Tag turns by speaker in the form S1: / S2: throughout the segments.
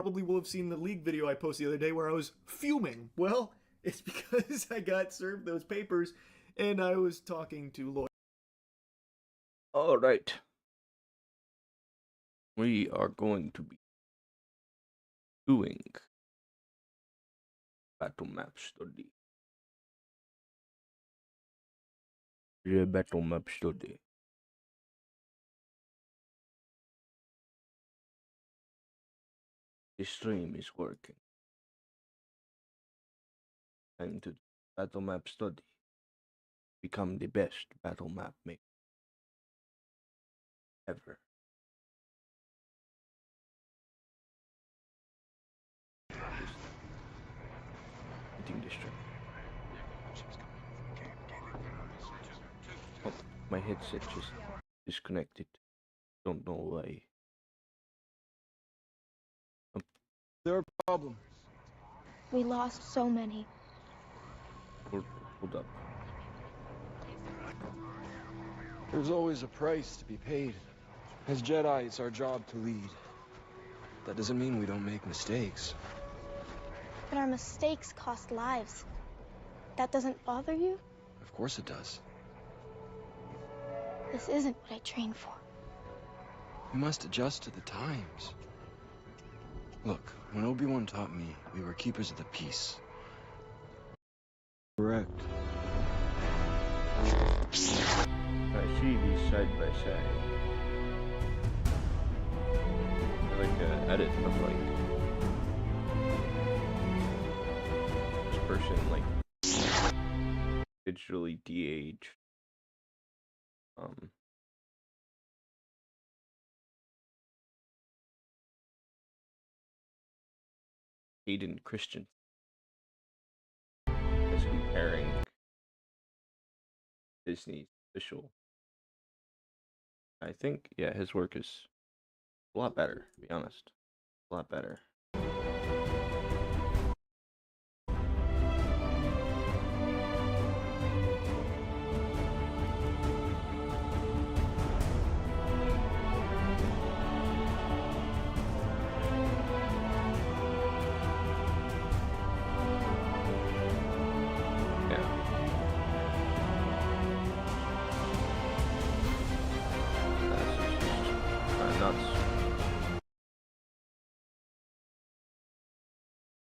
S1: probably will have seen the League video I posted the other day where I was fuming. Well, it's because I got served those papers and I was talking to lawyers.
S2: All right. We are going to be doing Battlemap study. The Battlemap study. The stream is working. Time to Battlemap study. Become the best Battlemap maker ever. Hitting the stream. Oh, my headset just disconnected. Don't know why.
S3: There a problem?
S4: We lost so many.
S2: Hold up.
S3: There's always a price to be paid. As Jedi, it's our job to lead. That doesn't mean we don't make mistakes.
S4: But our mistakes cost lives. That doesn't bother you?
S3: Of course it does.
S4: This isn't what I trained for.
S3: We must adjust to the times. Look, when Obi-Wan taught me, we were keepers of the peace. Correct.
S2: I see these side by side. Like an edit of like this person like digitally de-aged. Hayden Christian is comparing Disney's official. I think, yeah, his work is a lot better, to be honest. A lot better.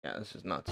S2: Yeah, this is nuts.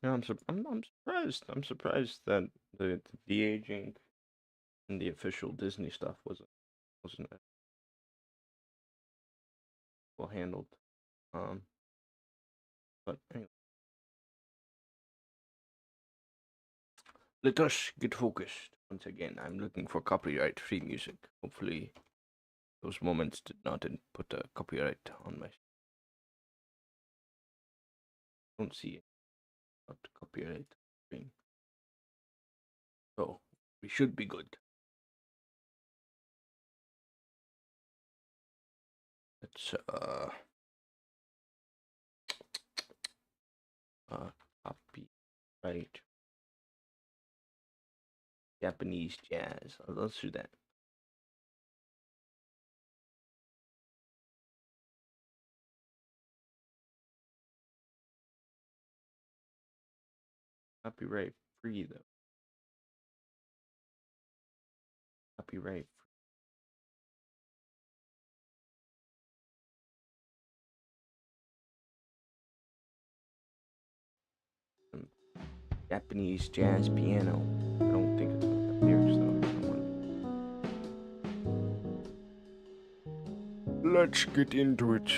S2: Yeah, I'm surprised. I'm surprised that the de-aging and the official Disney stuff wasn't well handled. But anyway, let us get focused once again. I'm looking for copyright-free music. Hopefully, those moments did not put a copyright on my. Don't see it. Not copyright screen. So we should be good. Let's copyright Japanese jazz. Let's do that. Copyright free though. Copyright free. Japanese jazz piano. I don't think it's what the lyrics though. Let's get into it.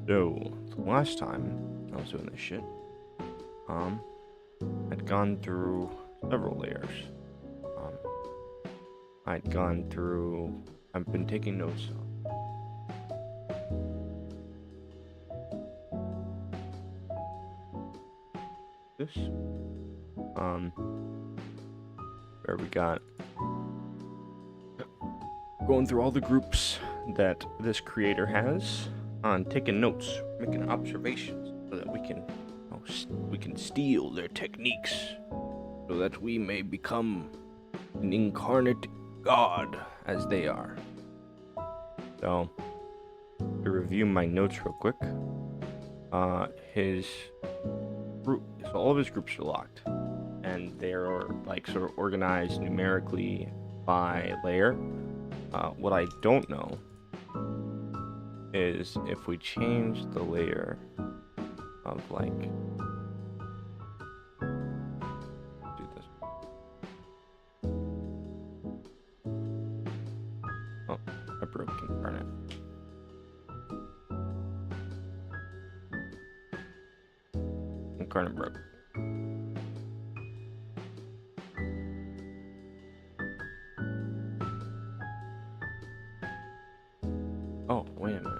S2: So the last time I was doing this shit, I'd gone through several layers. I'd gone through. I've been taking notes. This. Where we got going through all the groups that this creator has, on taking notes, making observations, so that we can steal their techniques, so that we may become an incarnate god as they are. So, to review my notes real quick, his group, so all of his groups are locked, and they're like sort of organized numerically by layer. What I don't know is if we change the layer of like, do this. Oh, I broke Inkarnate. Inkarnate broke. Oh, wait a minute.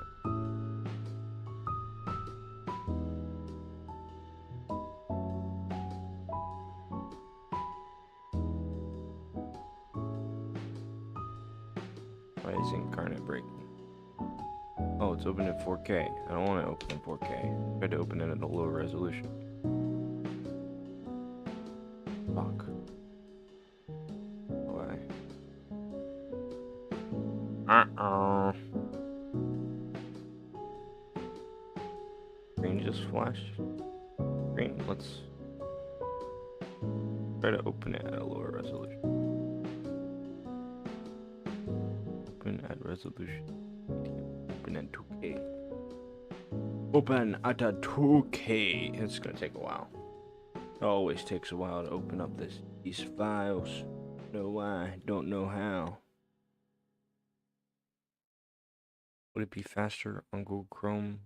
S2: Why is Inkarnate breaking? Oh, it's open at 4K. I don't want to open in 4K. I tried to open it at a lower resolution. Fuck. Why? Uh-oh. Screen just flashed. Screen, let's try to open it at a lower resolution. Open at resolution. Open at 2K. Open at a 2K. It's gonna take a while. It always takes a while to open up these files. Know why? Don't know how. Would it be faster on Google Chrome?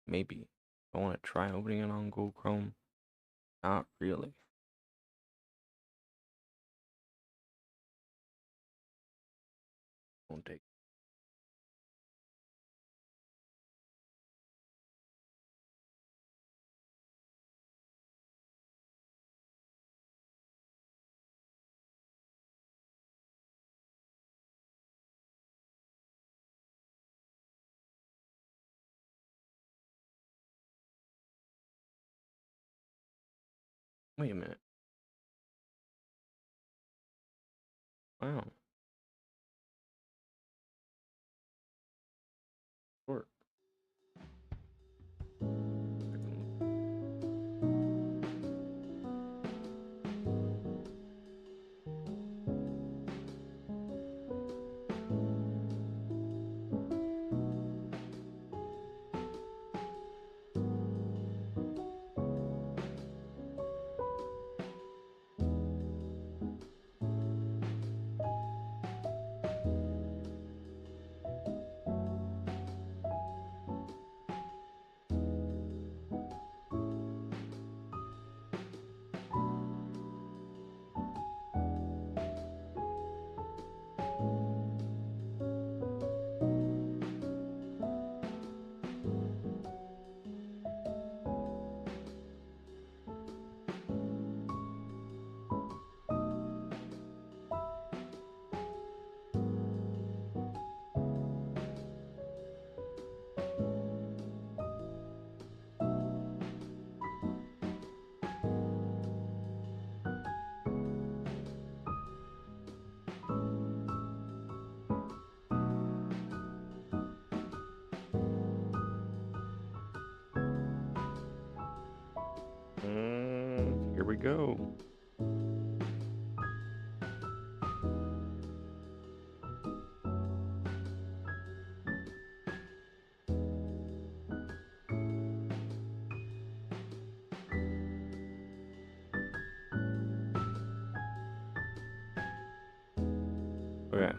S2: Maybe. I want to try opening it on Google Chrome. Not really. Won't take. Wait a minute. Wow. Work. Here we go. Okay.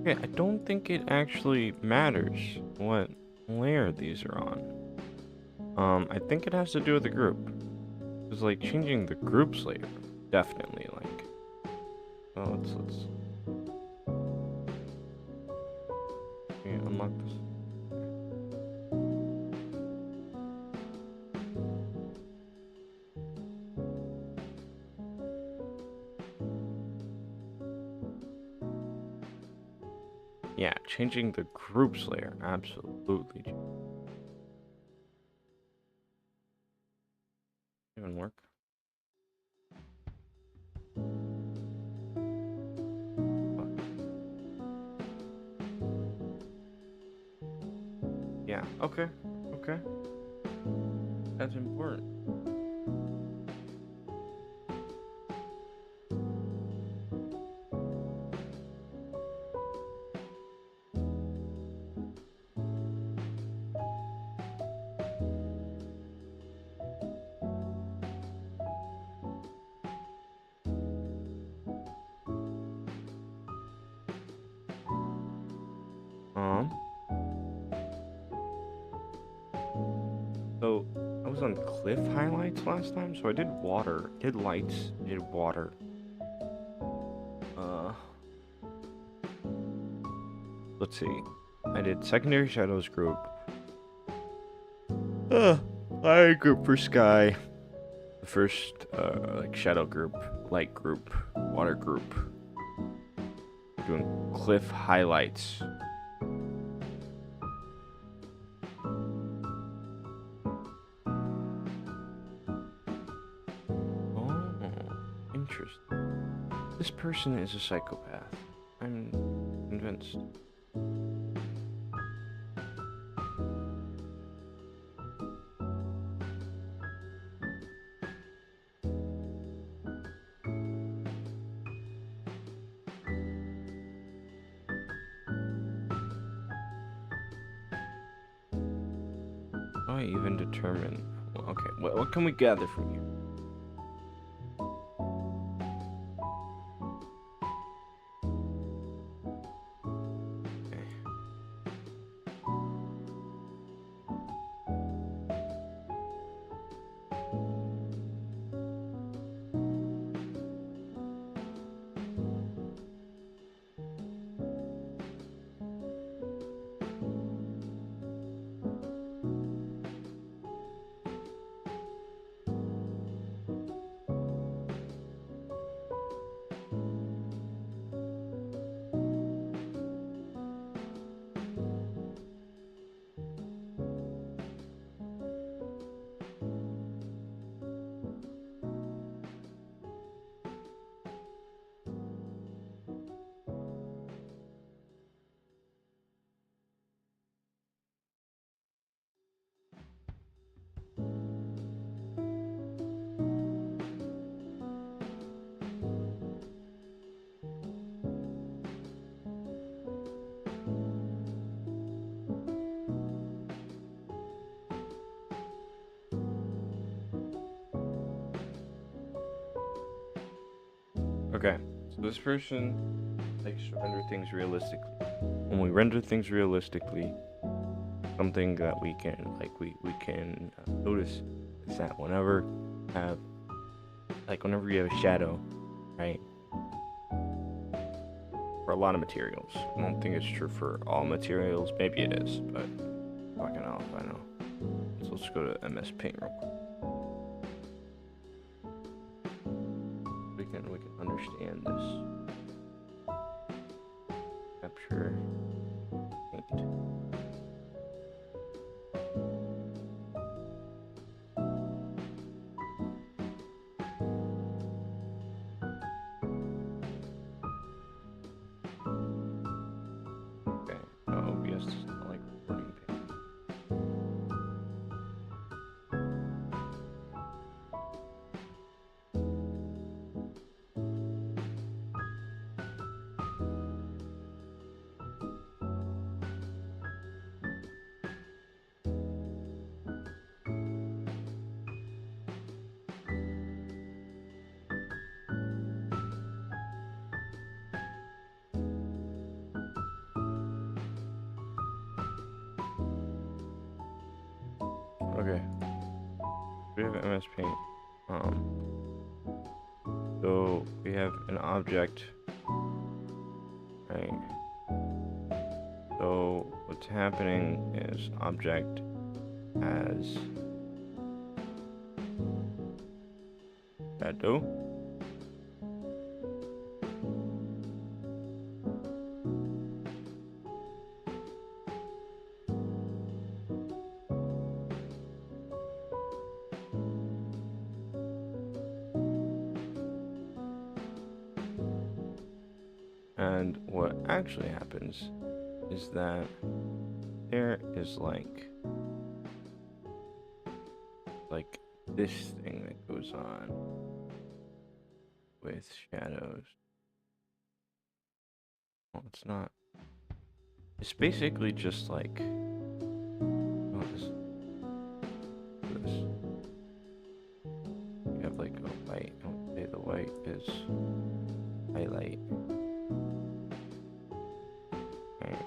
S2: Yeah, I don't think it actually matters what layer these are on. I think it has to do with the group. It's like changing the group's layer, definitely. Like, oh, let's yeah, unlock this. Yeah, changing the group's layer, absolutely. Even work? Fuck. Yeah, okay, okay. That's important. Um, so I was on cliff highlights last time, so I did water, did lights, did water. Let's see. I did secondary shadows group. Fire group for sky. The first, like shadow group, light group, water group. Doing cliff highlights. Oh, interesting. This person is a psychopath. I'm convinced. How do I even determine? Well, okay, what can we gather from here? Okay. Okay, so this person likes to render things realistically. When we render things realistically, something that we can notice is that whenever you have a shadow, right? For a lot of materials, I don't think it's true for all materials. Maybe it is, but fucking hell if I know. So let's go to MS Paint real quick. We can understand this. Capture paint. Okay. OBS does not like recording paint. Okay. We have MS Paint. So we have an object, right? So what's happening is object has shadow. And what actually happens is that there is like this thing that goes on with shadows. Well, it's not. It's basically just like this. You have like a white. I would say the white is highlight. Right.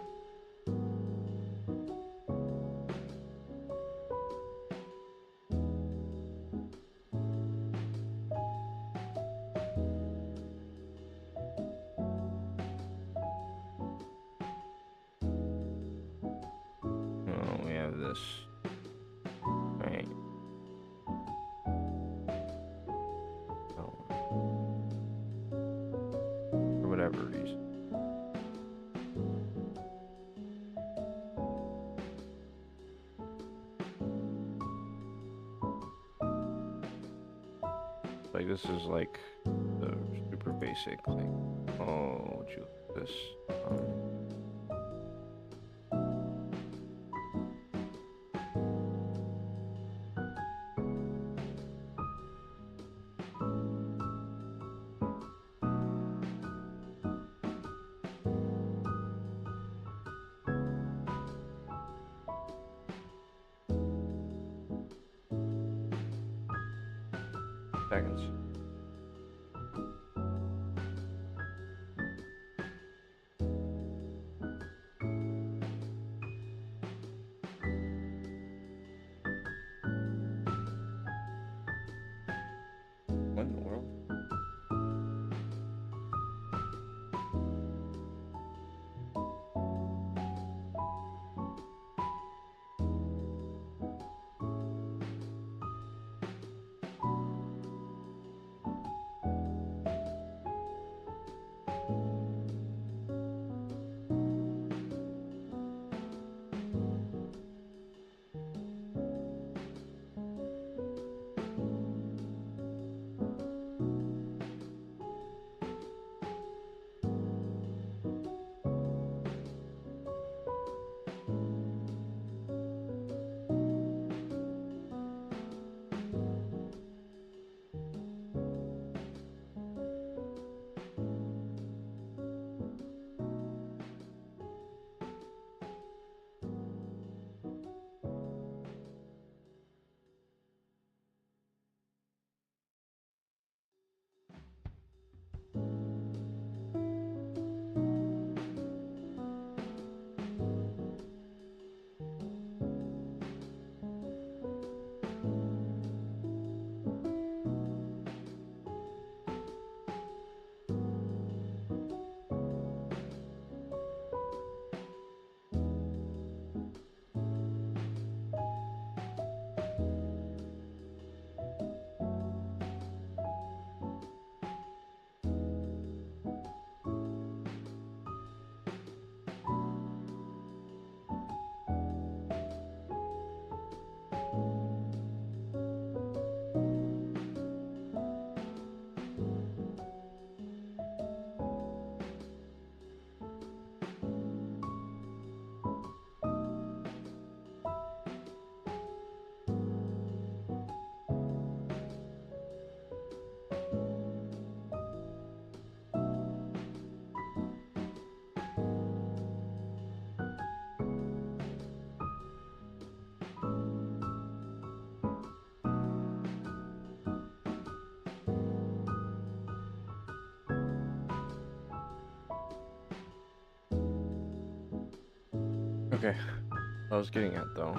S2: Oh, we have this. Right. Oh. For whatever reason. Like this is like the super basic like, oh, would you like this? Seconds. What in the world? Okay. I was getting at though.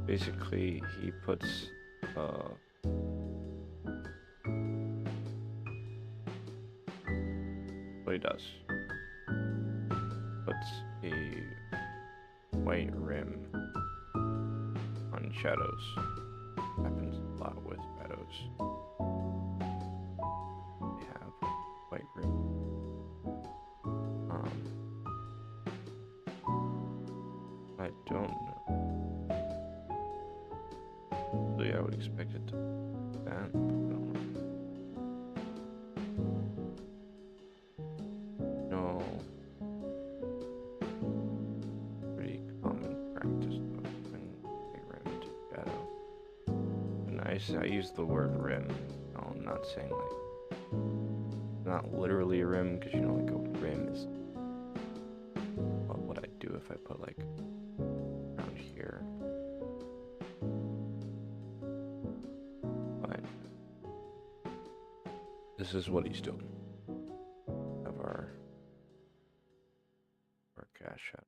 S2: basically he puts what he does. Puts a white rim on shadows. Happens a lot with shadows. They have white rim. I don't know. So yeah, I would expect it to be that. I don't know. No. Pretty common practice though, when they rim to shadow. And I use the word rim. No, I'm not saying like, not literally a rim, because you know, like a rim is what would I do if I put like around here. But this is what he's doing. Of our cast shot.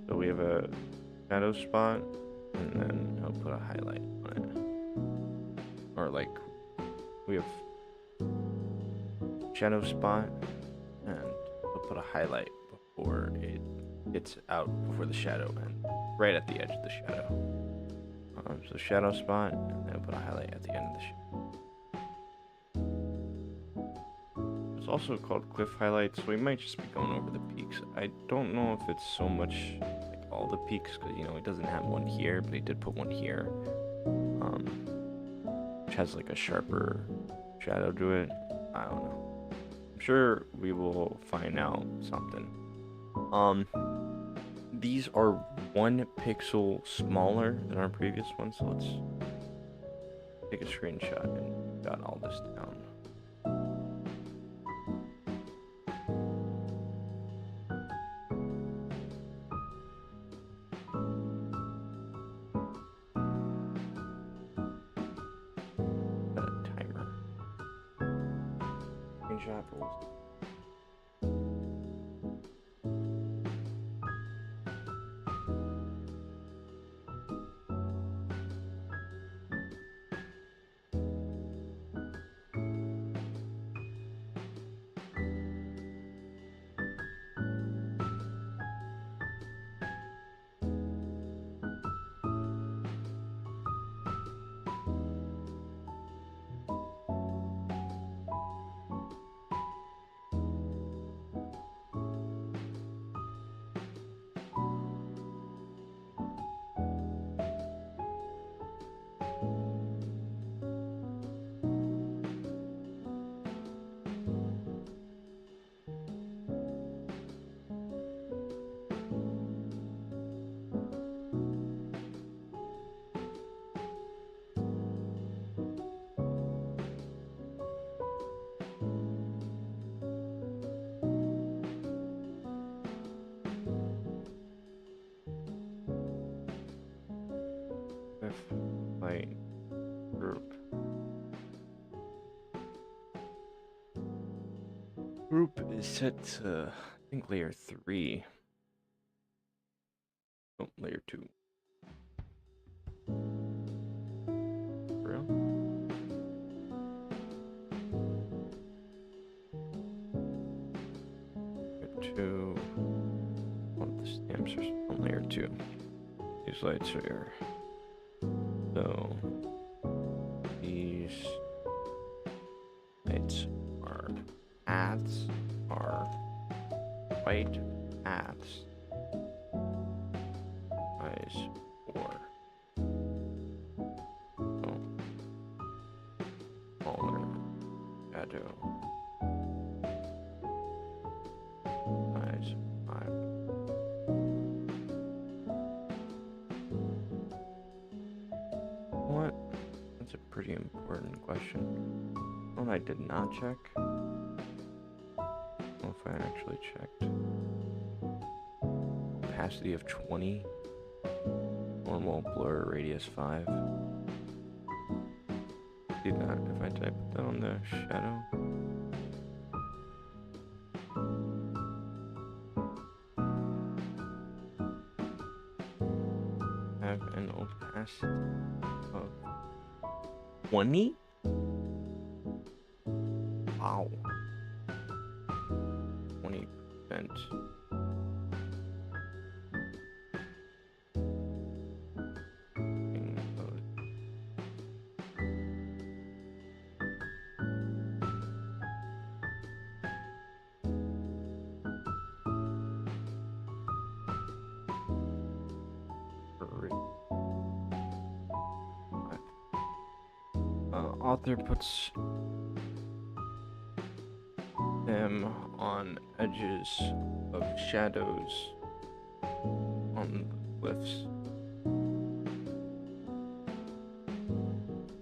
S2: So we have a shadow spot, and then I'll put a highlight on it. Or like, we have shadow spot, and I'll put a highlight before it gets out, before the shadow, and right at the edge of the shadow. So shadow spot, and then I'll put a highlight at the end of the shadow. It's also called cliff highlights, so we might just be going over the peaks. I don't know if it's so much like all the peaks, because you know, he doesn't have one here, but he did put one here, which has like a sharper shadow to it. I don't know. I'm sure we will find out something. These are 1 pixel smaller than our previous one, so let's take a screenshot and jot all this down. Timer. Screenshot rules. Light group. Group is set to, I think, layer 3. Oh, layer 2. For real? Layer 2. Oh, the stamps are on layer 2. These lights are here. So these lights are paths, are white paths. Eyes 4. Oh. Smaller shadow. Eyes 5. What? That's a pretty important question. One I did not check. I don't know if I actually checked. Opacity of 20. Normal blur radius 5. see that if I type that on the shadow. Have an opacity of 20? Wow. 20%. Author puts them on edges of shadows on cliffs.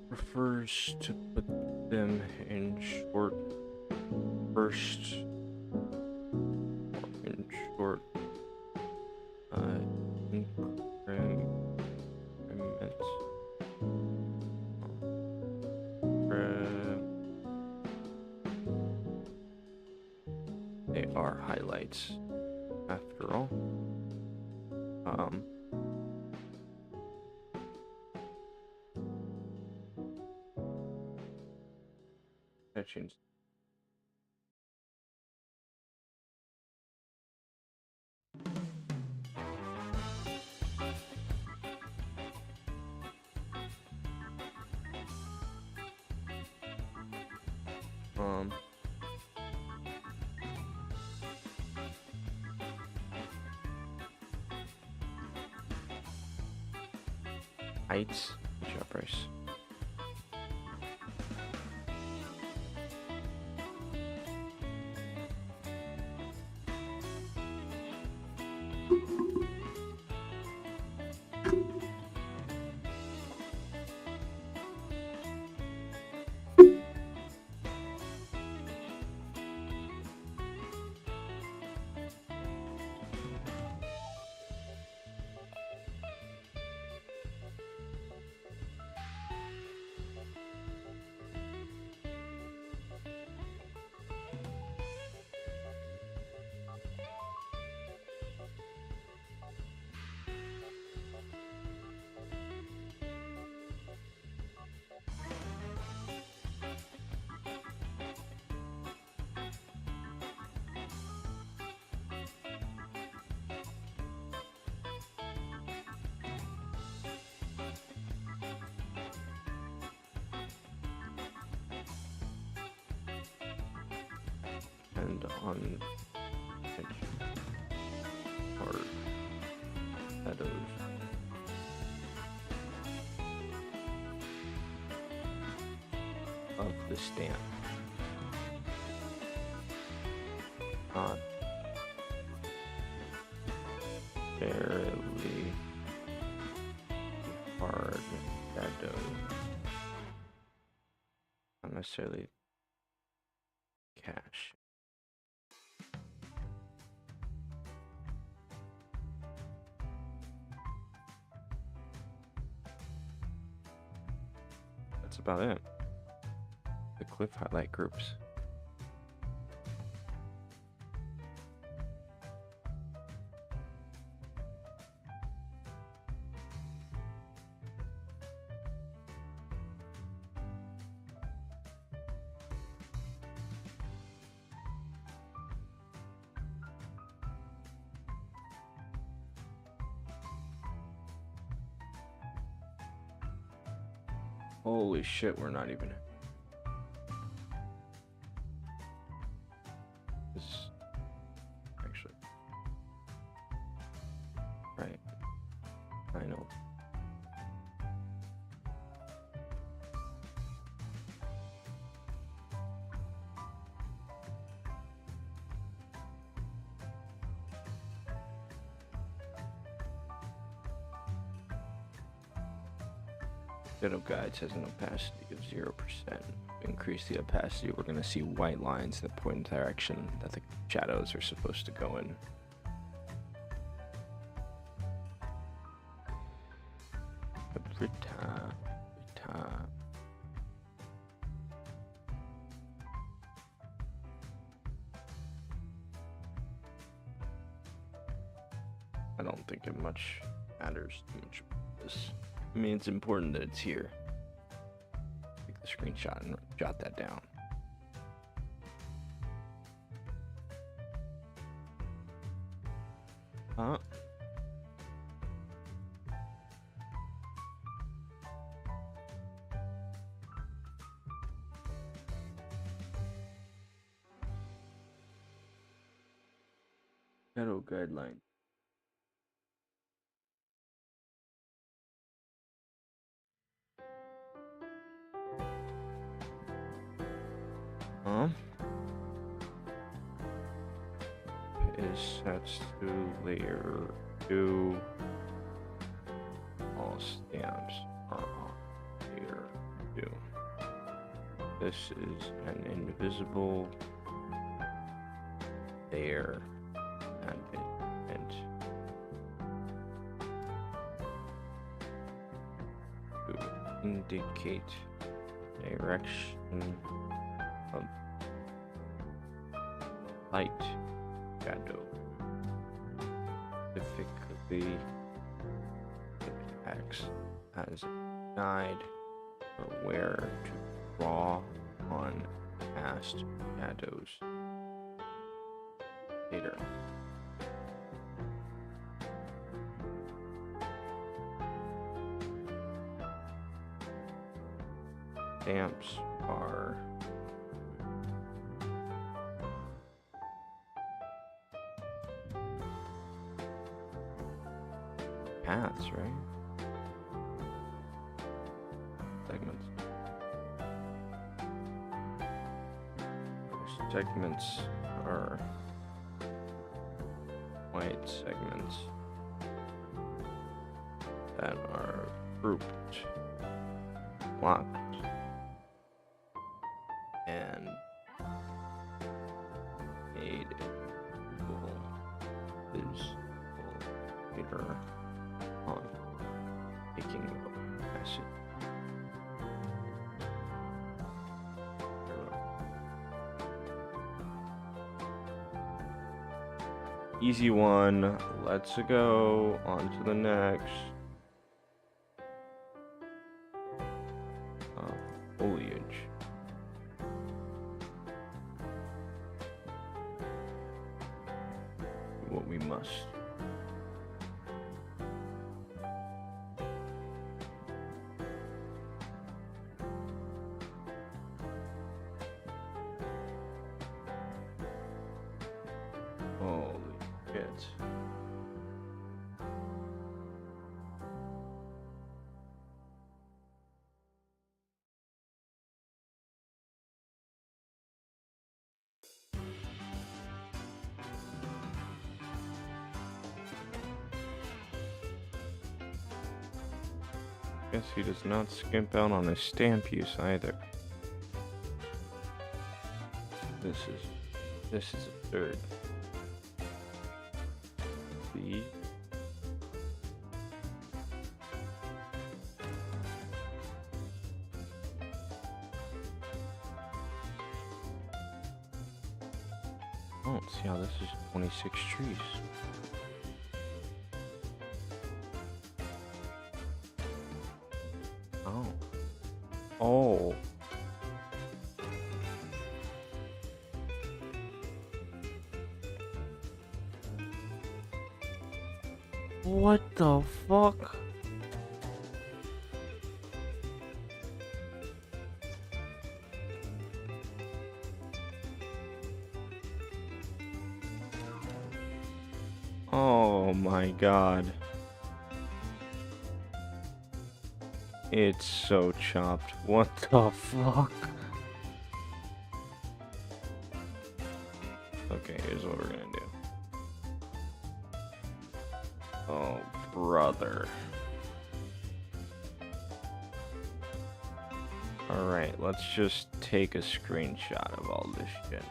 S2: Prefers to put them in short bursts or in short increments. They are highlights, after all. That changed. Heights, shop price. And on or shadows. Of the stamp. Not barely hard shadow. Not necessarily cash. That's about it. The cliff highlight groups. Holy shit, we're not even. This actually. Right. I know. Shadow Guides has an opacity of 0%. Increase the opacity, we're going to see white lines that point in the direction that the shadows are supposed to go in. Every time. I don't think it much matters too much about this. I mean, it's important that it's here. Take the screenshot and jot that down. Shadow guideline. Is set to layer 2. All stamps are on layer 2. This is an invisible layer and to indicate direction of light shadow. Specifically, it acts as a guide for where to draw on past shadows later. Stamps are paths, right? Segments. Those segments are white segments that are grouped, blocked, and made visible later on taking a message. Easy one. Let's go on to the next. Foliage. What we must. Holy shit. Guess he does not skimp out on his stamp use either. This is absurd. B. Oh, see how this is 26 trees. Oh. What the fuck? Oh my god. It's so chopped. What the fuck? Okay, here's what we're gonna do. Oh, brother. Alright, let's just take a screenshot of all this shit.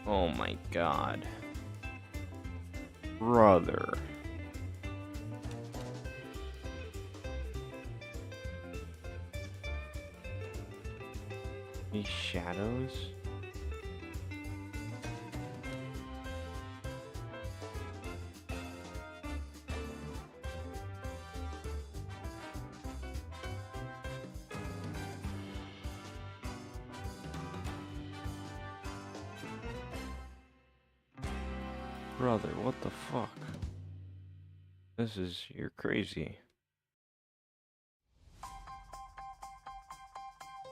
S2: Oh my god. Brother. These shadows? Brother, what the fuck? You're crazy.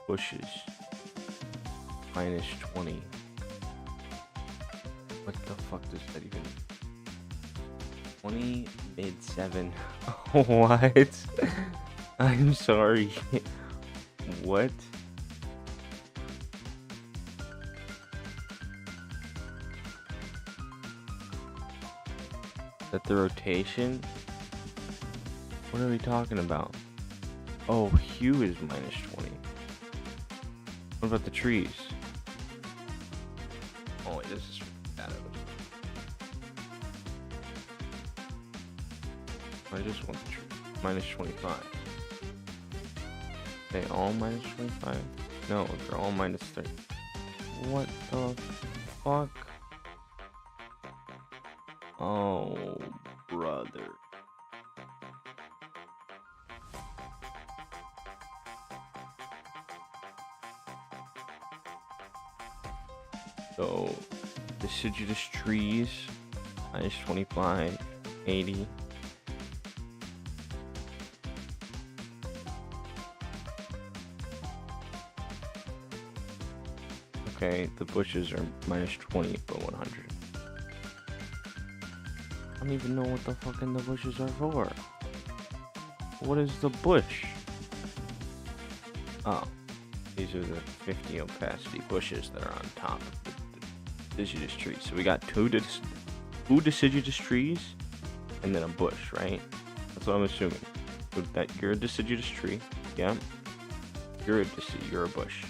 S2: Bushes. -20. What the fuck does that even... 20 mid 7. What? I'm sorry. What? That the rotation? What are we talking about? Oh, hue is -20. What about the trees? Oh wait, this is shadows. I just want the tree. -25. They all -25? No, they're all -30. What the fuck? Oh, brother. So, deciduous trees, -25, 80. Okay, the bushes are -20 but 100. I don't even know what the fucking the bushes are for. What is the bush? Oh, these are the 50 opacity bushes that are on top of the deciduous trees. So we got two deciduous trees and then a bush, right? That's what I'm assuming. So that you're a deciduous tree, yeah. You're a bush.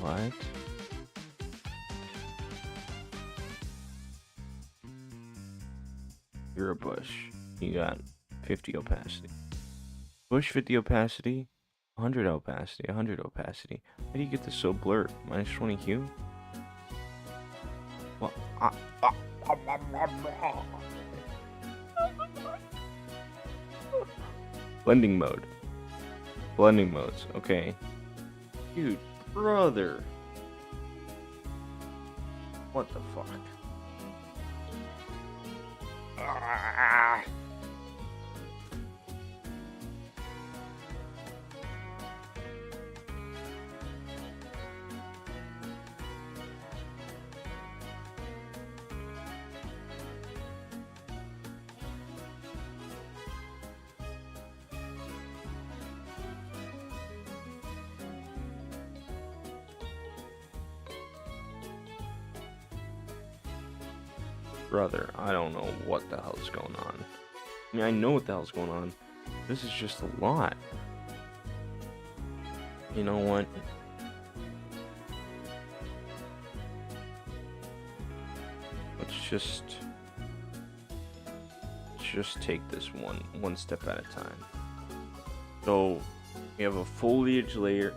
S2: What? You're a bush. You got 50 opacity. Bush 50 opacity, 100 opacity, 100 opacity. How do you get this so blurred? -20 hue? Well, blending mode. Blending modes, okay. Dude, brother. What the fuck? Brother, I don't know what the hell's going on. I mean, I know what the hell's going on. This is just a lot. You know what? Let's just take this one step at a time. So we have a foliage layer.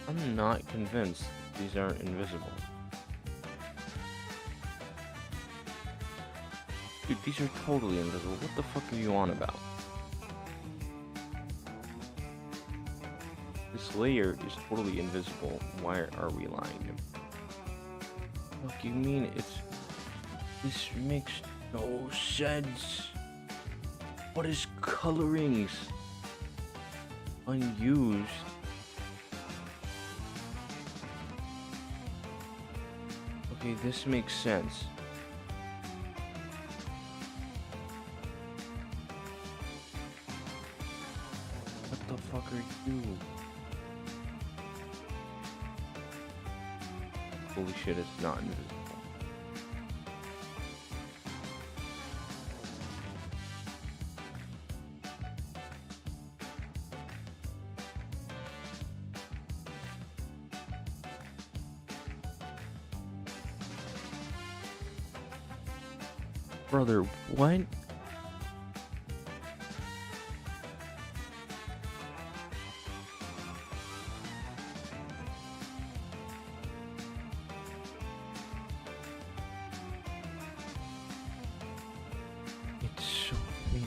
S2: I'm not convinced these aren't invisible. Dude, these are totally invisible. What the fuck are you on about? This layer is totally invisible. Why are we lying? Look, you mean it's... This makes no sense. What is colorings? Unused. Okay, this makes sense. What the fuck are you? Holy shit, it's not invisible. Brother, what? It's so faint.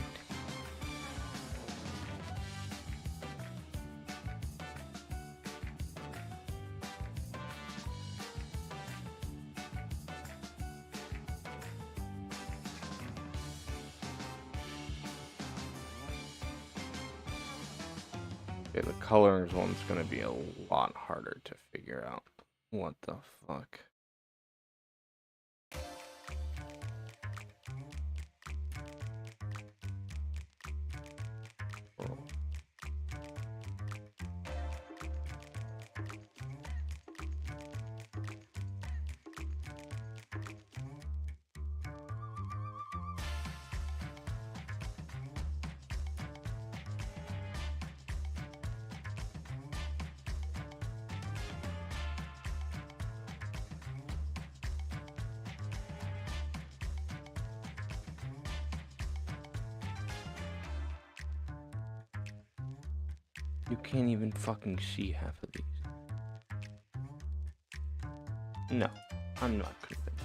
S2: Okay, the colors one's gonna be a lot harder to figure out. What the fuck? Oh. You can't even fucking see half of these. No, I'm not convinced.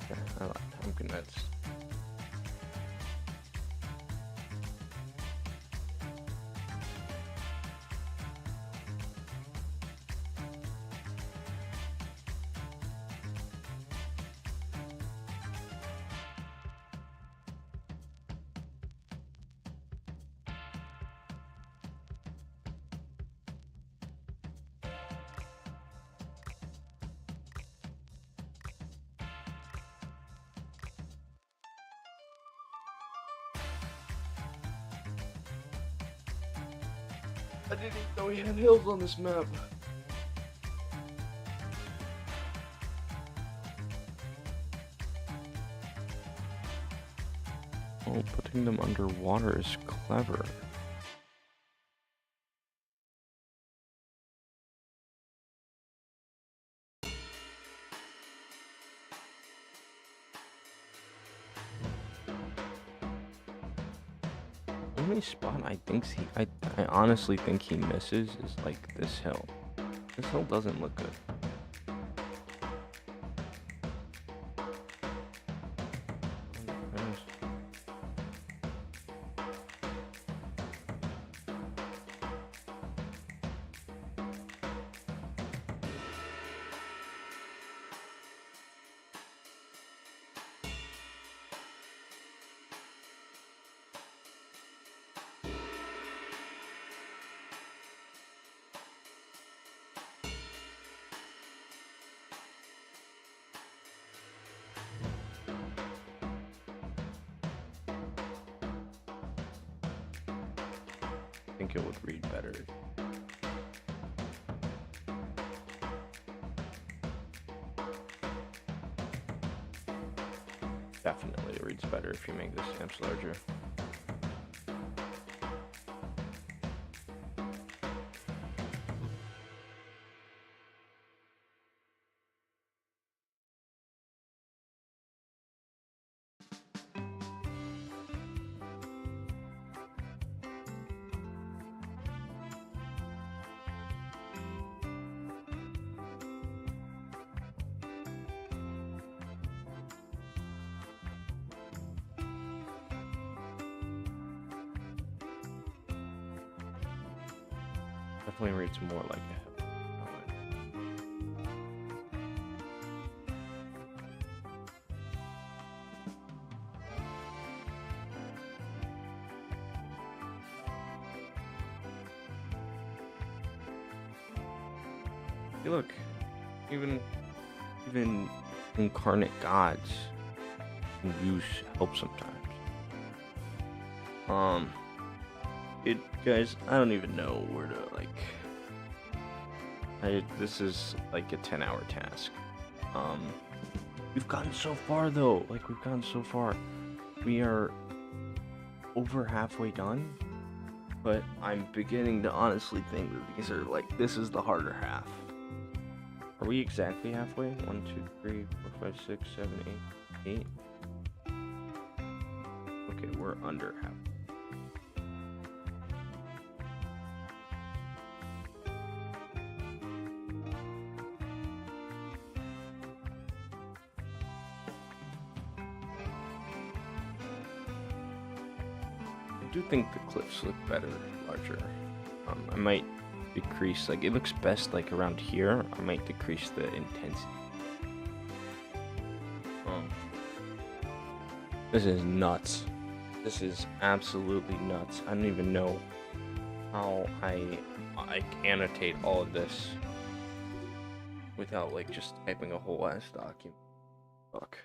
S2: Yeah, I'm convinced. I didn't even know he had hills on this map. Oh, putting them underwater is clever. The only spot I honestly think he misses is like this hill. This hill doesn't look good. I think it would read better. Definitely it reads better if you make the stamps larger. Definitely reads more like a hip. Hey, look, even incarnate gods can use help sometimes. Guys, I don't even know where to this is like a 10-hour task. We've gotten so far though. Like, we've gotten so far. We are over halfway done, but I'm beginning to honestly think that this is the harder half. Are we exactly halfway? 1, 2, 3, 4, 5, 6, 7, 8, 8. Okay, we're under half. I do think the cliffs look better, larger. I might decrease, like, it looks best like around here. I might decrease the intensity. This is nuts. This is absolutely nuts. I don't even know how I annotate all of this without like just typing a whole ass document. Fuck.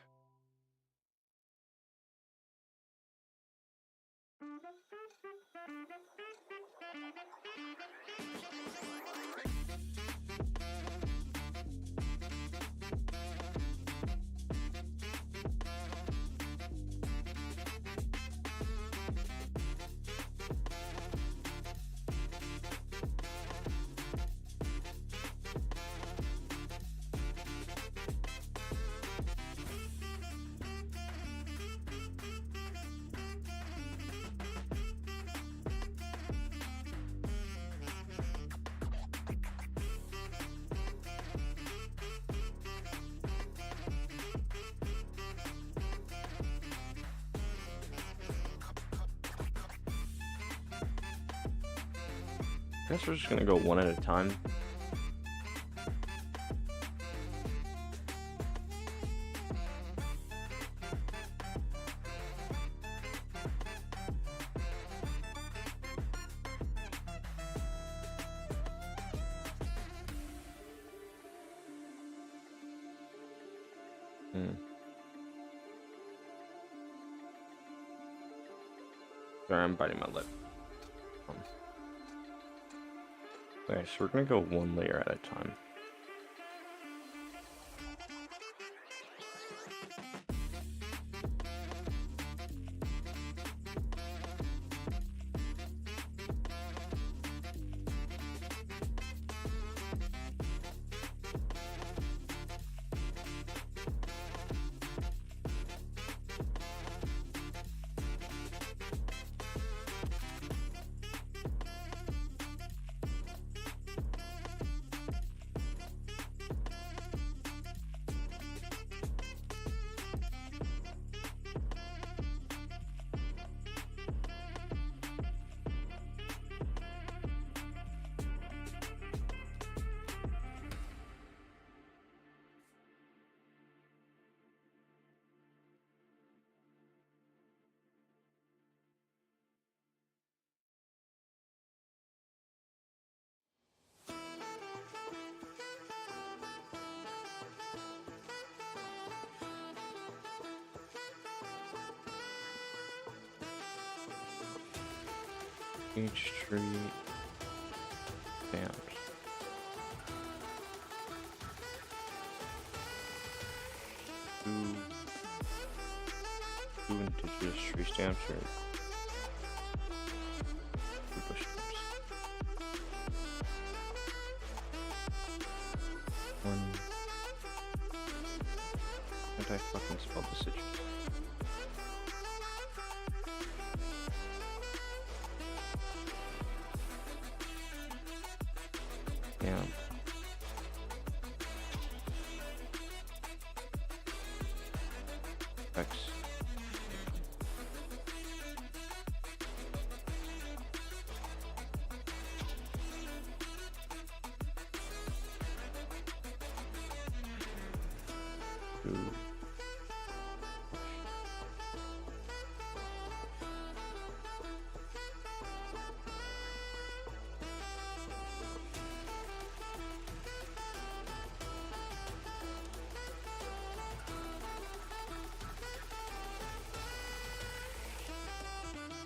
S2: I guess we're just gonna go one at a time. Sorry, I'm biting my lip. Okay, so we're gonna go one layer at a time. Each tree stamps. Two indigenous tree stamps or two bush stamps. One. Can't I fucking spell the citrus? Yeah. X. Two.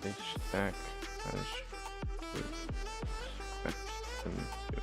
S2: they stack as we expect them to.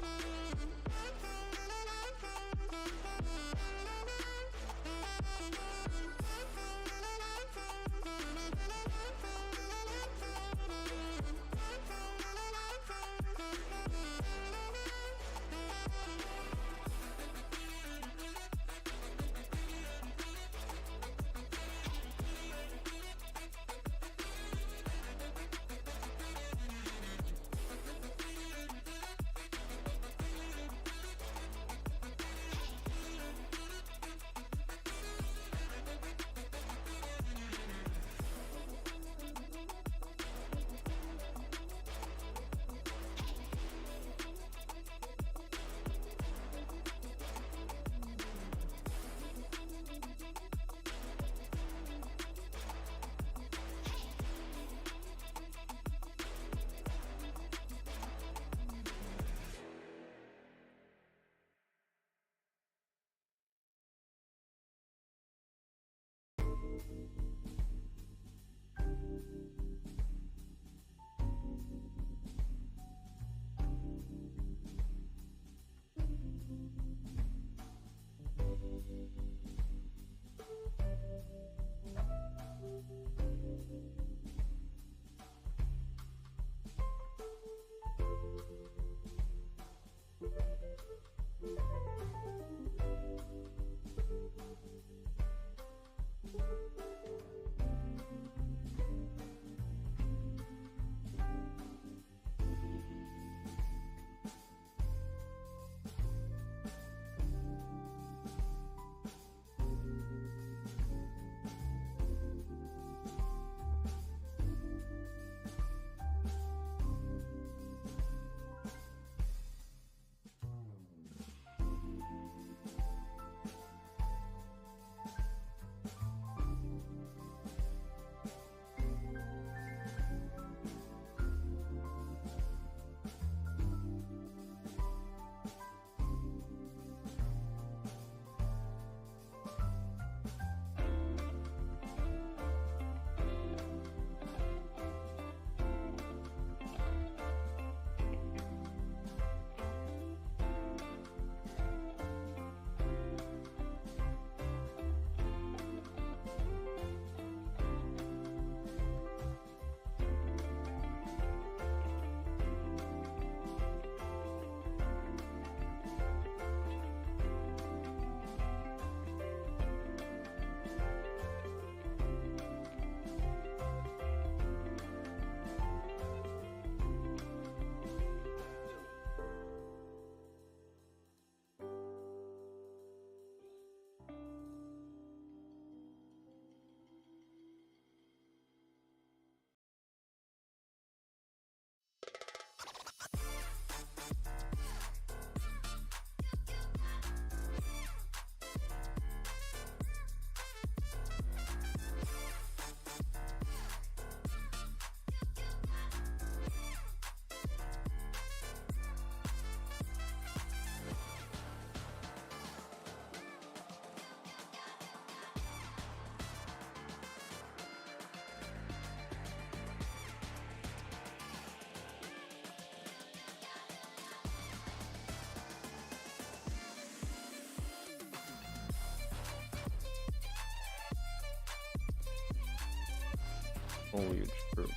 S2: Foliage group.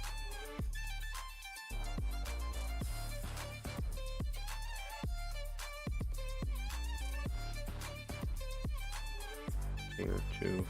S2: Here too.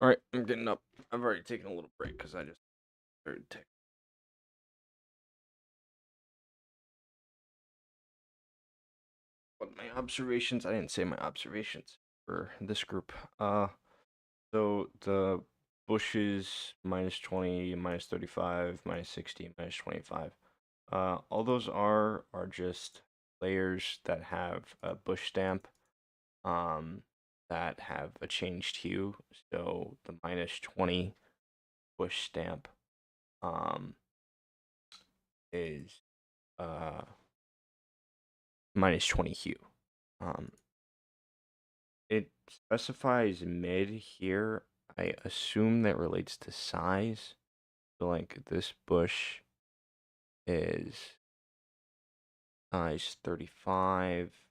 S2: All right, I'm getting up. I've already taken a little break because I just started tech. But my observations, I didn't say my observations for this group. So the bushes -20, -35, -60, -25. All those are just layers that have a bush stamp, um, that have a changed hue. So the -20 bush stamp, um, is -20 hue. Um, it specifies mid here. I assume that relates to size. So like this bush is size 35.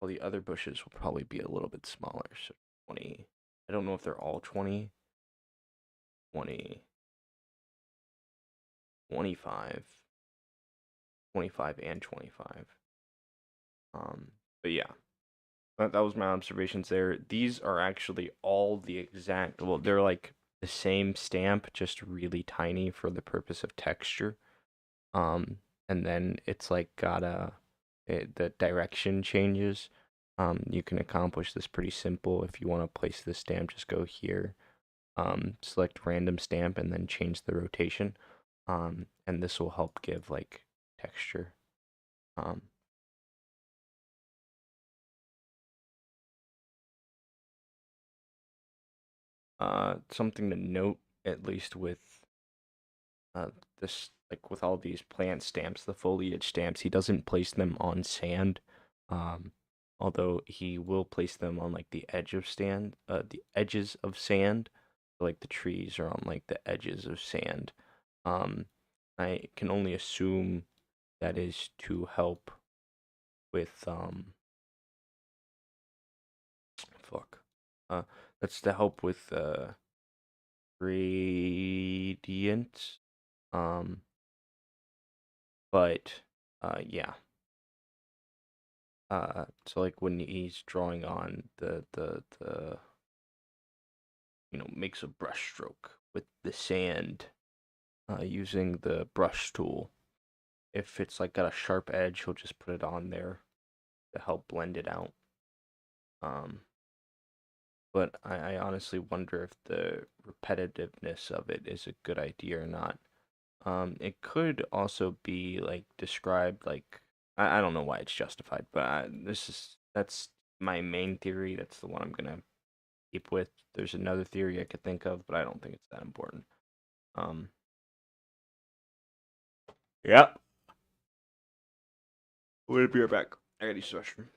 S2: Well, the other bushes will probably be a little bit smaller. So 20. I don't know if they're all 20, 20, 25, 25, and 25. But yeah, that was my observations there. These are actually all the exact, well, they're like the same stamp, just really tiny for the purpose of texture. And then it's like the direction changes. You can accomplish this pretty simple. If you want to place this stamp, just go here, select random stamp, and then change the rotation. And this will help give like texture. Um, Something to note, at least with this, like with all these plant stamps, the foliage stamps, he doesn't place them on sand. Um, Although he will place them on like the edges of sand. Like the trees are on like the edges of sand. Um, I can only assume that is to help with fuck. That's to help with gradients. Um, but yeah. So like when he's drawing on the makes a brush stroke with the sand, using the brush tool. If it's like got a sharp edge, he'll just put it on there to help blend it out. Um, but I honestly wonder if the repetitiveness of it is a good idea or not. It could also be like described like I don't know why it's justified, but that's my main theory. That's the one I'm gonna keep with. There's another theory I could think of, but I don't think it's that important. Um, yep. We'll be right back. I gotta use the restroom.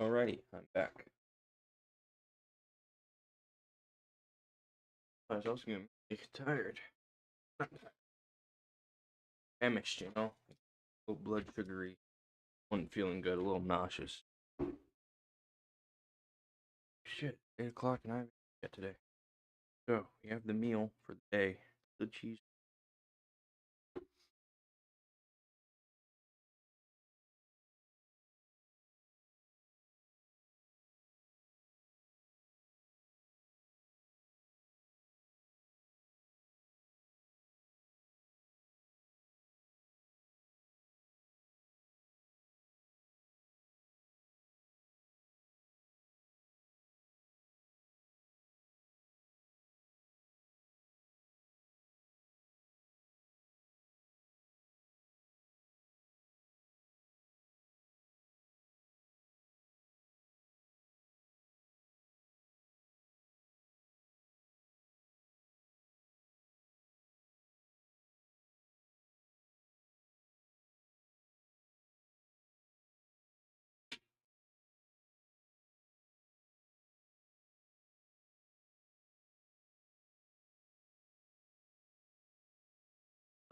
S2: Alrighty, I'm back. I was also gonna get tired. Famished, you know? A little blood sugary. Wasn't feeling good, a little nauseous. Shit, 8 o'clock and I haven't yet today. So, we have the meal for the day. The cheese.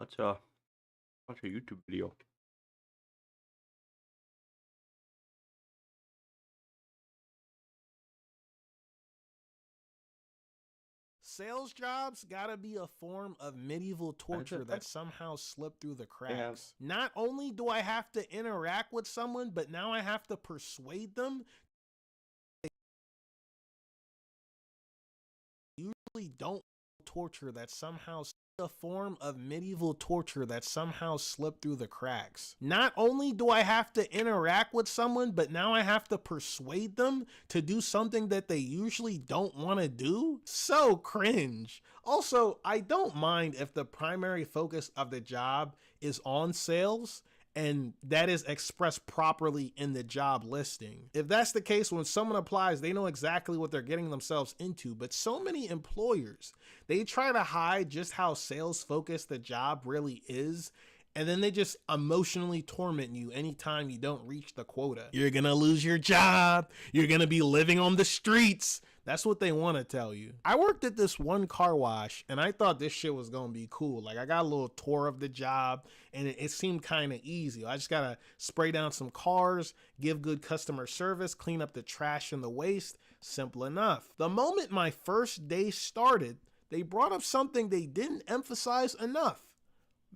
S2: Let's watch a YouTube video.
S5: Sales jobs gotta be a form of medieval torture that somehow slipped through the cracks. Not only do I have to interact with someone, but now I have to persuade them. Usually don't torture that somehow a form of medieval torture that somehow slipped through the cracks. Not only do I have to interact with someone, but now I have to persuade them to do something that they usually don't want to do. So cringe. Also, I don't mind if the primary focus of the job is on sales and that is expressed properly in the job listing. If that's the case, when someone applies, they know exactly what they're getting themselves into. But so many employers, they try to hide just how sales focused the job really is. And then they just emotionally torment you anytime you don't reach the quota. You're gonna lose your job. You're gonna be living on the streets. That's what they want to tell you. I worked at this one car wash and I thought this shit was going to be cool. Like I got a little tour of the job and it seemed kind of easy. I just got to spray down some cars, give good customer service, clean up the trash and the waste. Simple enough. The moment my first day started, they brought up something they didn't emphasize enough.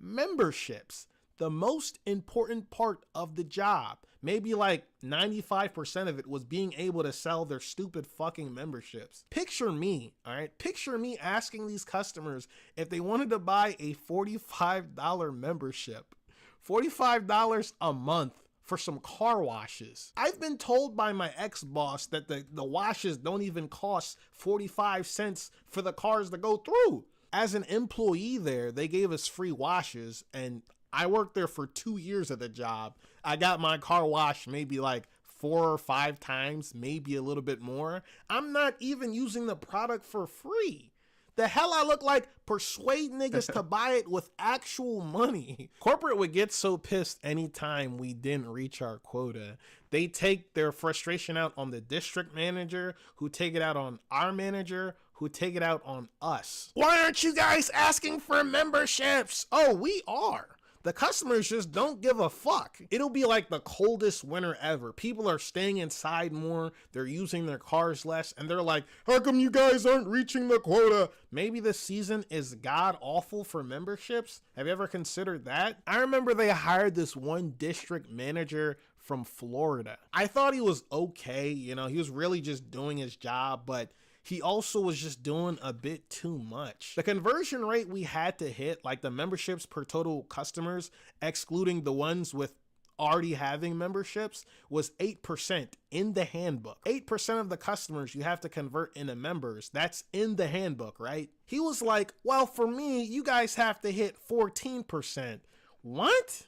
S5: Memberships. The most important part of the job. Maybe like 95% of it was being able to sell their stupid fucking memberships. Picture me, all right? Picture me asking these customers if they wanted to buy a $45 membership. $45 a month for some car washes. I've been told by my ex-boss that the washes don't even cost 45 cents for the cars to go through. As an employee there, they gave us free washes and I worked there for 2 years at the job. I got my car washed maybe like 4 or 5 times, maybe a little bit more. I'm not even using the product for free. The hell I look like persuade niggas to buy it with actual money. Corporate would get so pissed anytime we didn't reach our quota. They take their frustration out on the district manager, who take it out on our manager, who take it out on us. Why aren't you guys asking for memberships? Oh, we are. The customers just don't give a fuck. It'll be like the coldest winter ever. People are staying inside more. They're using their cars less. And they're like, how come you guys aren't reaching the quota? Maybe this season is god awful for memberships. Have you ever considered that? I remember they hired this one district manager from Florida. I thought he was okay. You know, he was really just doing his job, but he also was just doing a bit too much. The conversion rate we had to hit, like the memberships per total customers, excluding the ones with already having memberships, was 8% in the handbook. 8% of the customers you have to convert into members. That's in the handbook, right? He was like, well, for me, you guys have to hit 14%. What?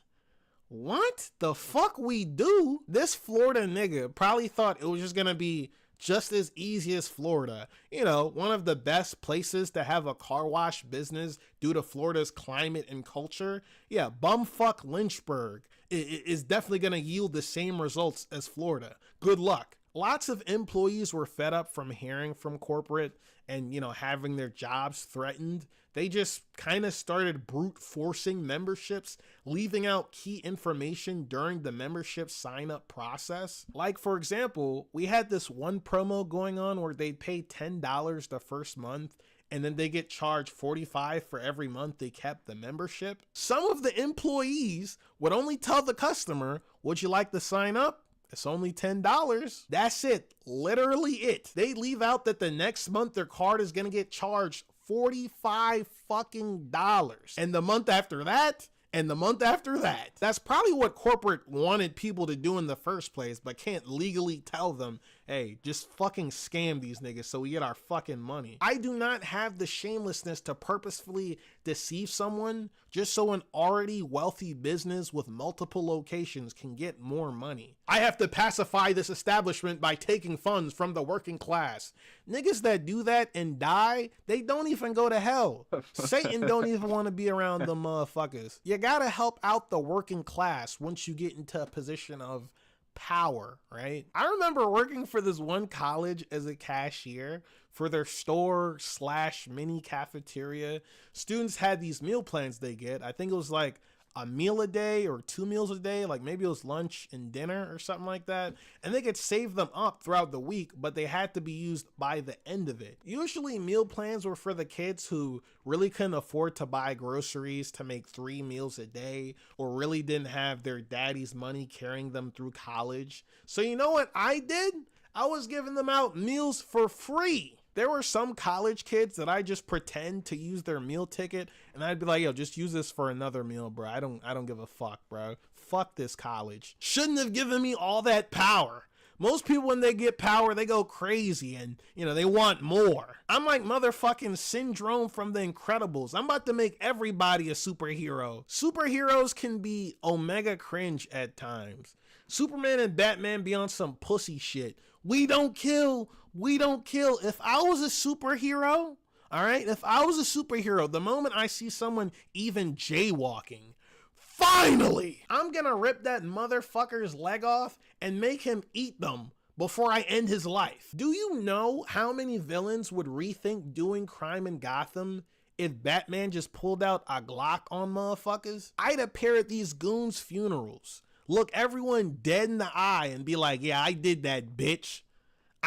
S5: What the fuck we do? This Florida nigga probably thought it was just gonna be just as easy as Florida. You know, one of the best places to have a car wash business due to Florida's climate and culture. Yeah, bumfuck Lynchburg is definitely going to yield the same results as Florida. Good luck. Lots of employees were fed up from hearing from corporate and, you know, having their jobs threatened. They just kind of started brute forcing memberships, leaving out key information during the membership sign up process. Like, for example, we had this one promo going on where they'd pay $10 the first month and then they get charged $45 for every month they kept the membership. Some of the employees would only tell the customer, would you like to sign up? It's only $10. That's it. Literally it. They leave out that the next month their card is going to get charged $45 fucking dollars. And the month after that, and the month after that. That's probably what corporate wanted people to do in the first place, but can't legally tell them, hey, just fucking scam these niggas so we get our fucking money. I do not have the shamelessness to purposefully deceive someone just so an already wealthy business with multiple locations can get more money. I have to pacify this establishment by taking funds from the working class. Niggas that do that and die, they don't even go to hell. Satan don't even want to be around them motherfuckers. You gotta help out the working class once you get into a position of power, right? I remember working for this one college as a cashier for their store / mini cafeteria. Students had these meal plans they get. I think it was like a meal a day or 2 meals a day, like maybe it was lunch and dinner or something like that. And they could save them up throughout the week, but they had to be used by the end of it. Usually meal plans were for the kids who really couldn't afford to buy groceries to make 3 meals a day, or really didn't have their daddy's money carrying them through college. So you know what I did? I was giving them out meals for free. There were some college kids that I just pretend to use their meal ticket, and I'd be like, yo, just use this for another meal, bro. I don't give a fuck, bro. Fuck this college. Shouldn't have given me all that power. Most people, when they get power, they go crazy and, you know, they want more. I'm like motherfucking Syndrome from The Incredibles. I'm about to make everybody a superhero. Superheroes can be omega cringe at times. Superman and Batman be on some pussy shit. We don't kill. We don't kill. If I was a superhero, all right, if I was a superhero, the moment I see someone even jaywalking, finally, I'm gonna rip that motherfucker's leg off and make him eat them before I end his life. Do you know how many villains would rethink doing crime in Gotham if Batman just pulled out a Glock on motherfuckers? I'd appear at these goons' funerals, look everyone dead in the eye and be like, yeah, I did that, bitch.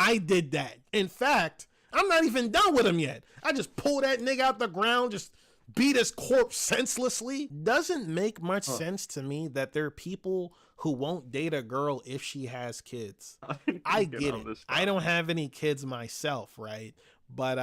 S5: I did that. In fact, I'm not even done with him yet. I just pull that nigga out the ground, just beat his corpse senselessly. Doesn't make much sense to me that there are people who won't date a girl if she has kids. I get it. I don't have any kids myself, right? But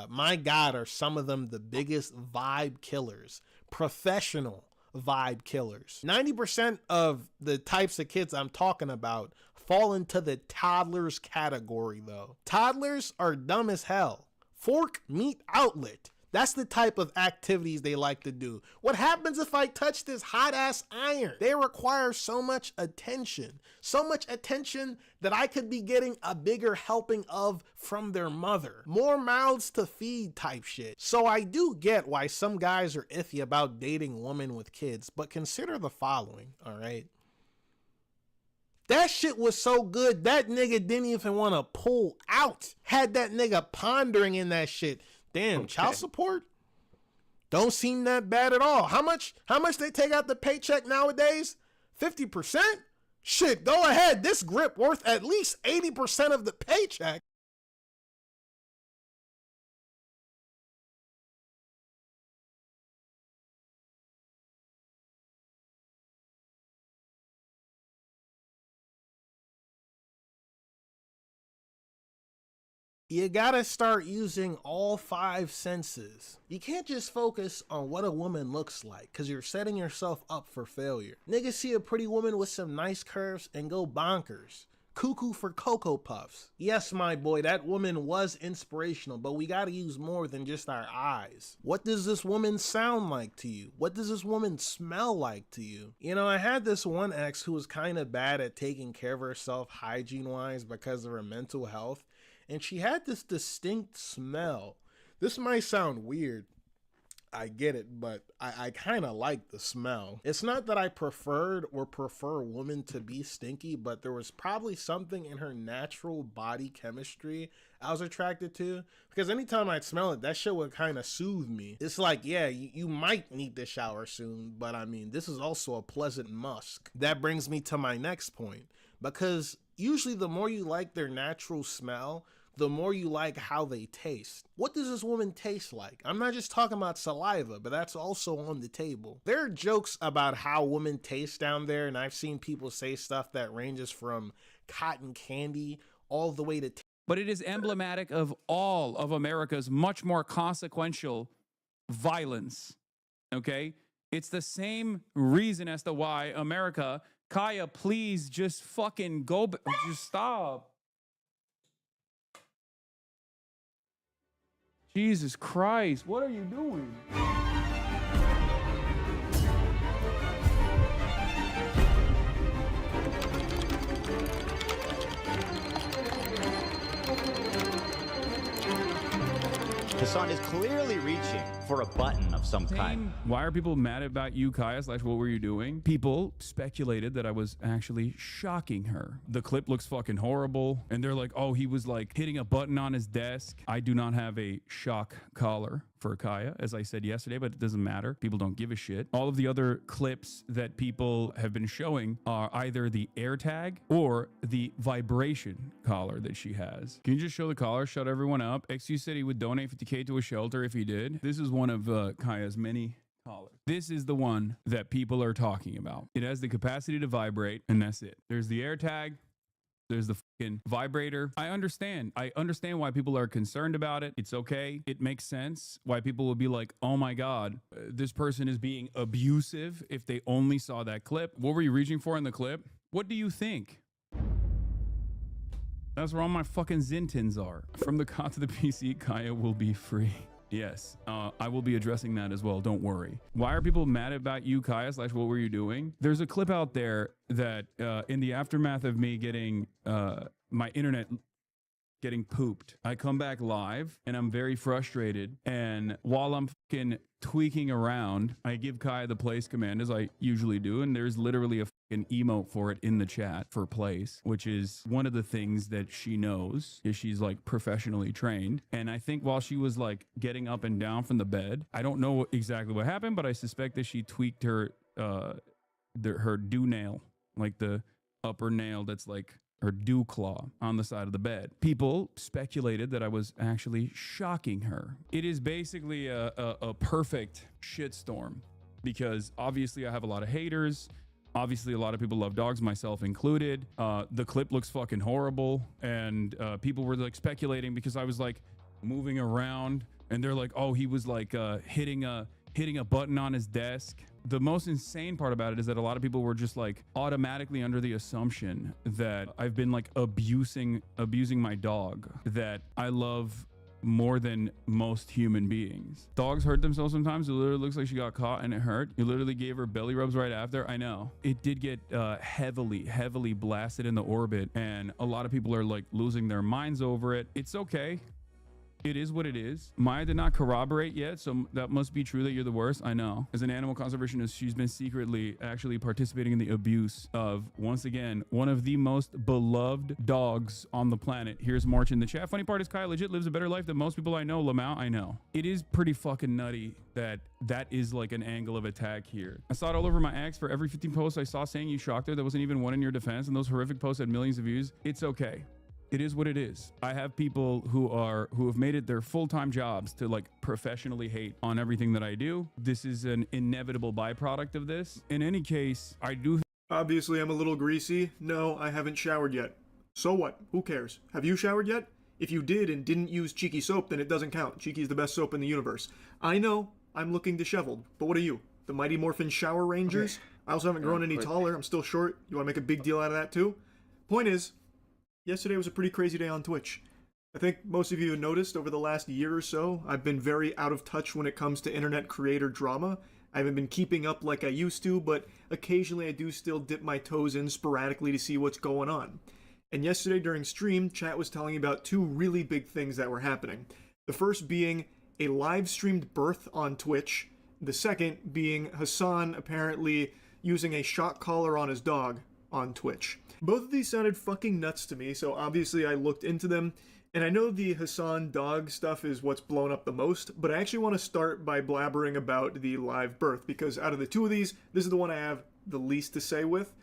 S5: my God, are some of them the biggest vibe killers, professional vibe killers. 90% of the types of kids I'm talking about fall into the toddlers category though. Toddlers are dumb as hell. Fork, meat, outlet. That's the type of activities they like to do. What happens if I touch this hot ass iron? They require so much attention that I could be getting a bigger helping of from their mother. More mouths to feed type shit. So I do get why some guys are iffy about dating women with kids, but consider the following, all right? That shit was so good, that nigga didn't even want to pull out. Had that nigga pondering in that shit. Damn, okay. Child support don't seem that bad at all. How much they take out the paycheck nowadays? 50%? Shit, go ahead. This grip worth at least 80% of the paycheck. You gotta start using all 5 senses. You can't just focus on what a woman looks like, cause you're setting yourself up for failure. Niggas see a pretty woman with some nice curves and go bonkers. Cuckoo for Cocoa Puffs. Yes, my boy, that woman was inspirational, but we gotta use more than just our eyes. What does this woman sound like to you? What does this woman smell like to you? You know, I had this one ex who was kind of bad at taking care of herself hygiene-wise because of her mental health. and she had this distinct smell. This might sound weird, I get it, but I kind of like the smell. It's not that I prefer a woman to be stinky, but there was probably something in her natural body chemistry I was attracted to, because anytime I'd smell it, that shit would kind of soothe me. It's like, yeah, you might need to shower soon, but I mean, this is also a pleasant musk. That brings me to my next point, because usually the more you like their natural smell, the more you like how they taste. What does this woman taste like? I'm not just talking about saliva, but that's also on the table. There are jokes about how women taste down there, and I've seen people say stuff that ranges from cotton candy all the way to
S6: but it is emblematic of all of America's much more consequential violence, okay? It's the same reason as to why America, Kaya, please just fucking go, just stop. Jesus Christ, what are you doing?
S7: The sun is clearly reaching for a button of some kind.
S6: Why are people mad about you, Kaya, / what were you doing? People speculated that I was actually shocking her. The clip looks fucking horrible. And they're like, oh, he was like hitting a button on his desk. I do not have a shock collar for Kaya, as I said yesterday, but it doesn't matter. People don't give a shit. All of the other clips that people have been showing are either the AirTag or the vibration collar that she has. Can you just show the collar? Shut everyone up. XU said he would donate 50K to a shelter if he did. This is one of Kaya's many collars. This is the one that people are talking about. It has the capacity to vibrate, and that's it. There's the AirTag. There's the fucking vibrator. I understand why people are concerned about it. It's okay. It makes sense why people will be like, oh my God, this person is being abusive if they only saw that clip. What were you reaching for in the clip? What do you think? That's where all my fucking Zintins are. From the cot to the PC, Kaya will be free. Yes, I will be addressing that as well. Don't worry. Why are people mad about you, Kaya, / what were you doing? There's a clip out there that in the aftermath of me getting my internet getting pooped, I come back live and I'm very frustrated. And while I'm fucking tweaking around, I give Kaya the place command as I usually do. And there's literally a fucking emote for it in the chat for place, which is one of the things that she knows is she's like professionally trained. And I think while she was like getting up and down from the bed, I don't know exactly what happened, but I suspect that she tweaked her, her dew nail, like the upper nail that's like her dew claw on the side of the bed. People speculated that I was actually shocking her. It is basically a perfect shitstorm because obviously I have a lot of haters. Obviously, a lot of people love dogs, myself included. The clip looks fucking horrible. And people were like speculating because I was like moving around and they're like, oh, he was like hitting a button on his desk. The most insane part about it is that a lot of people were just like automatically under the assumption that I've been like abusing my dog that I love more than most human beings. Dogs hurt themselves sometimes. It literally looks like she got caught and it hurt. You literally gave her belly rubs right after. I know. It did get heavily blasted in the orbit and a lot of people are like losing their minds over it. It's okay. It is what it is. Maya did not corroborate yet, so that must be true that you're the worst. I know. As an animal conservationist, she's been secretly actually participating in the abuse of, once again, one of the most beloved dogs on the planet. Here's March in the chat. Funny part is Kai legit lives a better life than most people I know. Lamau, I know. It is pretty fucking nutty that that is like an angle of attack here. I saw it all over my ex. For every 15 posts I saw saying you shocked her, there wasn't even one in your defense, and those horrific posts had millions of views. It's okay. It is what it is. I have people who have made it their full-time jobs to like professionally hate on everything that I do. This is an inevitable byproduct of this. In any case, I do.
S1: Obviously, I'm a little greasy. No, I haven't showered yet. So what? Who cares? Have you showered yet? If you did and didn't use Cheeky soap, then it doesn't count. Cheeky's the best soap in the universe. I know I'm looking disheveled, but what are you? The Mighty Morphin Shower Rangers? Okay. I also haven't grown any taller. I'm still short. You want to make a big deal out of that too? Point is, yesterday was a pretty crazy day on Twitch. I think most of you have noticed over the last year or so, I've been very out of touch when it comes to internet creator drama. I haven't been keeping up like I used to, but occasionally I do still dip my toes in sporadically to see what's going on. And yesterday during stream, chat was telling me about two really big things that were happening. The first being a live streamed birth on Twitch. The second being Hassan apparently using a shock collar on his dog on Twitch. Both of these sounded fucking nuts to me, so obviously I looked into them. And I know the Hassan dog stuff is what's blown up the most, but I actually want to start by blabbering about the live birth, because out of the two of these, this is the one I have the least to say with.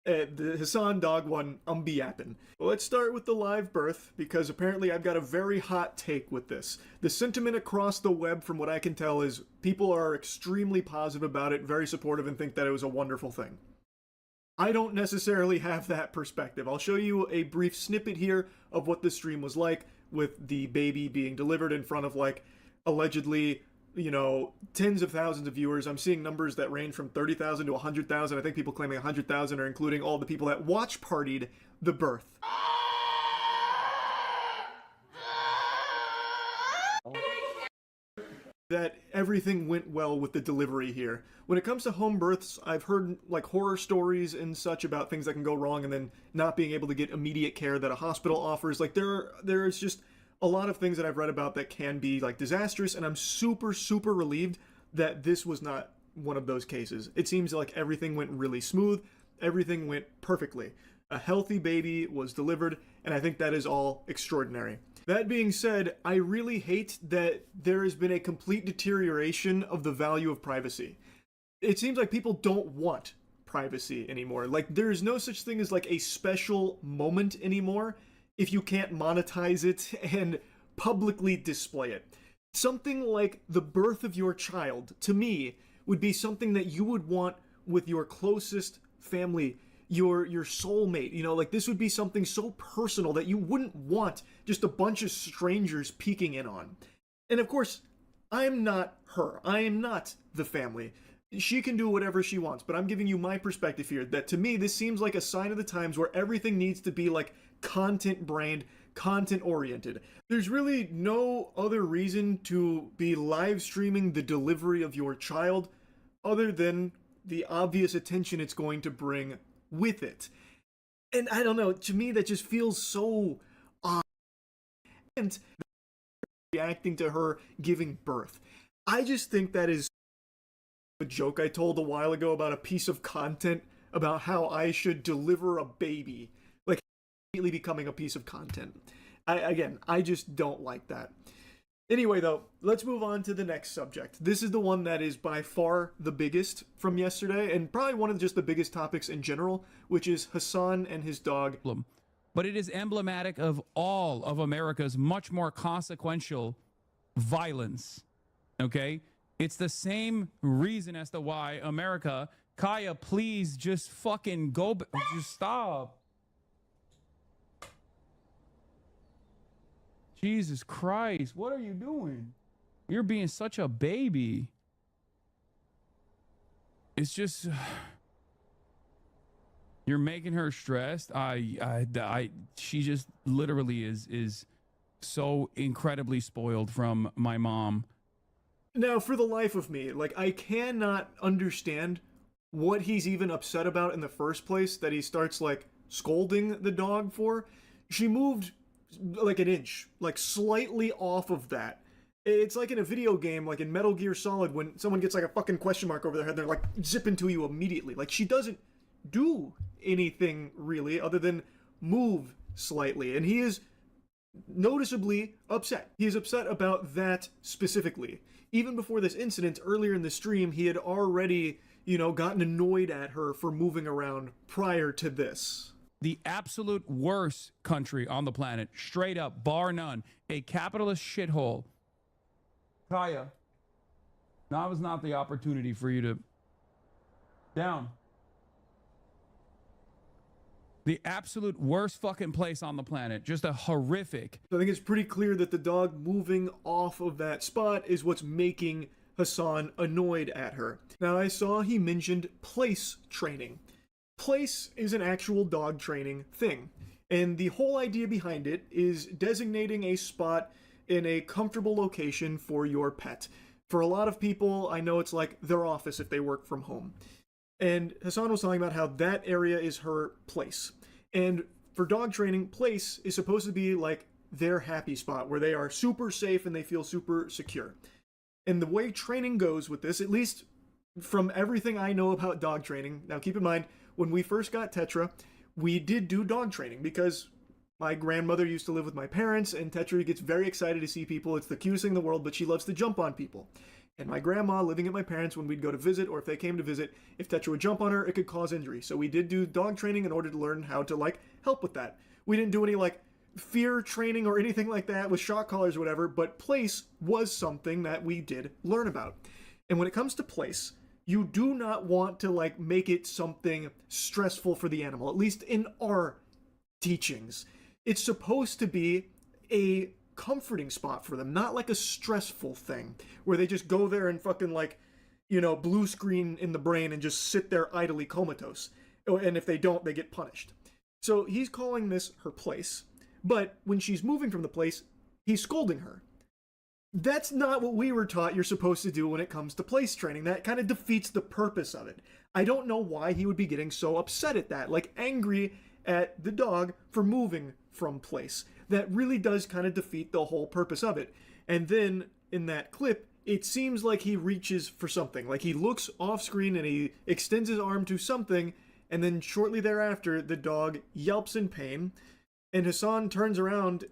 S1: The Hassan dog one, I'm be yapping. Well, let's start with the live birth, because apparently I've got a very hot take with this. The sentiment across the web, from what I can tell, is people are extremely positive about it, very supportive, and think that it was a wonderful thing. I don't necessarily have that perspective. I'll show you a brief snippet here of what the stream was like, with the baby being delivered in front of, like, allegedly, you know, tens of thousands of viewers. I'm seeing numbers that range from 30,000 to 100,000. I think people claiming 100,000 are including all the people that watch partied the birth. That everything went well with the delivery here. When it comes to home births, I've heard like horror stories and such about things that can go wrong and then not being able to get immediate care that a hospital offers. Like there's just a lot of things that I've read about that can be like disastrous, and I'm super relieved that this was not one of those cases. It seems like everything went really smooth, everything went perfectly. A healthy baby was delivered, and I think that is all extraordinary. That being said, I really hate that there has been a complete deterioration of the value of privacy. It seems like people don't want privacy anymore. Like, there's no such thing as like a special moment anymore if you can't monetize it and publicly display it. Something like the birth of your child, to me, would be something that you would want with your closest family, your soulmate. You know, like, this would be something so personal that you wouldn't want just a bunch of strangers peeking in on. And of course, I'm not her. I am not the family. She can do whatever she wants, but I'm giving you my perspective here, that to me, this seems like a sign of the times where everything needs to be like content brand, content oriented. There's really no other reason to be live streaming the delivery of your child other than the obvious attention it's going to bring with it. And I don't know, to me that just feels so odd. And reacting to her giving birth, I just think that is a joke I told a while ago about a piece of content about how I should deliver a baby, like immediately becoming a piece of content. I just don't like that. Anyway, though, let's move on to the next subject. This is the one that is by far the biggest from yesterday, and probably one of just the biggest topics in general, which is Hassan and his dog.
S6: But it is emblematic of all of America's much more consequential violence, okay? It's the same reason as to why America, Kaya, please just fucking go, just stop. Jesus Christ, what are you doing? You're being such a baby. It's just, you're making her stressed. She just literally is so incredibly spoiled from my mom.
S1: Now, for the life of me, like, I cannot understand what he's even upset about in the first place, that he starts, like, scolding the dog for. She moved, like, an inch, like, slightly off of that. It's like in a video game, like in Metal Gear Solid, when someone gets, like, a fucking question mark over their head, they're, like, zipping to you immediately. Like, she doesn't do anything, really, other than move slightly. And he is noticeably upset. He is upset about that specifically. Even before this incident, earlier in the stream, he had already, you know, gotten annoyed at her for moving around prior to this.
S6: The absolute worst country on the planet, straight up, bar none, a capitalist shithole. Kaya, now is not the opportunity for you to... Down. The absolute worst fucking place on the planet. Just a horrific.
S1: So I think it's pretty clear that the dog moving off of that spot is what's making Hassan annoyed at her. Now, I saw he mentioned place training. Place is an actual dog training thing. And the whole idea behind it is designating a spot in a comfortable location for your pet. For a lot of people, I know it's like their office if they work from home. And Hassan was talking about how that area is her place. And for dog training, place is supposed to be like their happy spot where they are super safe and they feel super secure. And the way training goes with this, at least from everything I know about dog training, now keep in mind, when we first got Tetra, we did do dog training because my grandmother used to live with my parents, and Tetra gets very excited to see people. It's the cutest thing in the world, but she loves to jump on people. And my grandma, living at my parents, when we'd go to visit, or if they came to visit, if Tetra would jump on her, it could cause injury. So we did do dog training in order to learn how to, like, help with that. We didn't do any, like, fear training or anything like that with shock collars or whatever, but place was something that we did learn about. And when it comes to place, you do not want to, like, make it something stressful for the animal, at least in our teachings. It's supposed to be a comforting spot for them, not like a stressful thing where they just go there and fucking, like, you know, blue screen in the brain and just sit there idly comatose. And if they don't, they get punished. So he's calling this her place. But when she's moving from the place, he's scolding her. That's not what we were taught you're supposed to do when it comes to place training. That kind of defeats the purpose of it. I don't know why he would be getting so upset at that, like angry at the dog for moving from place. That really does kind of defeat the whole purpose of it. And then in that clip, it seems like he reaches for something. Like he looks off screen and he extends his arm to something, and then shortly thereafter, the dog yelps in pain, and Hassan turns around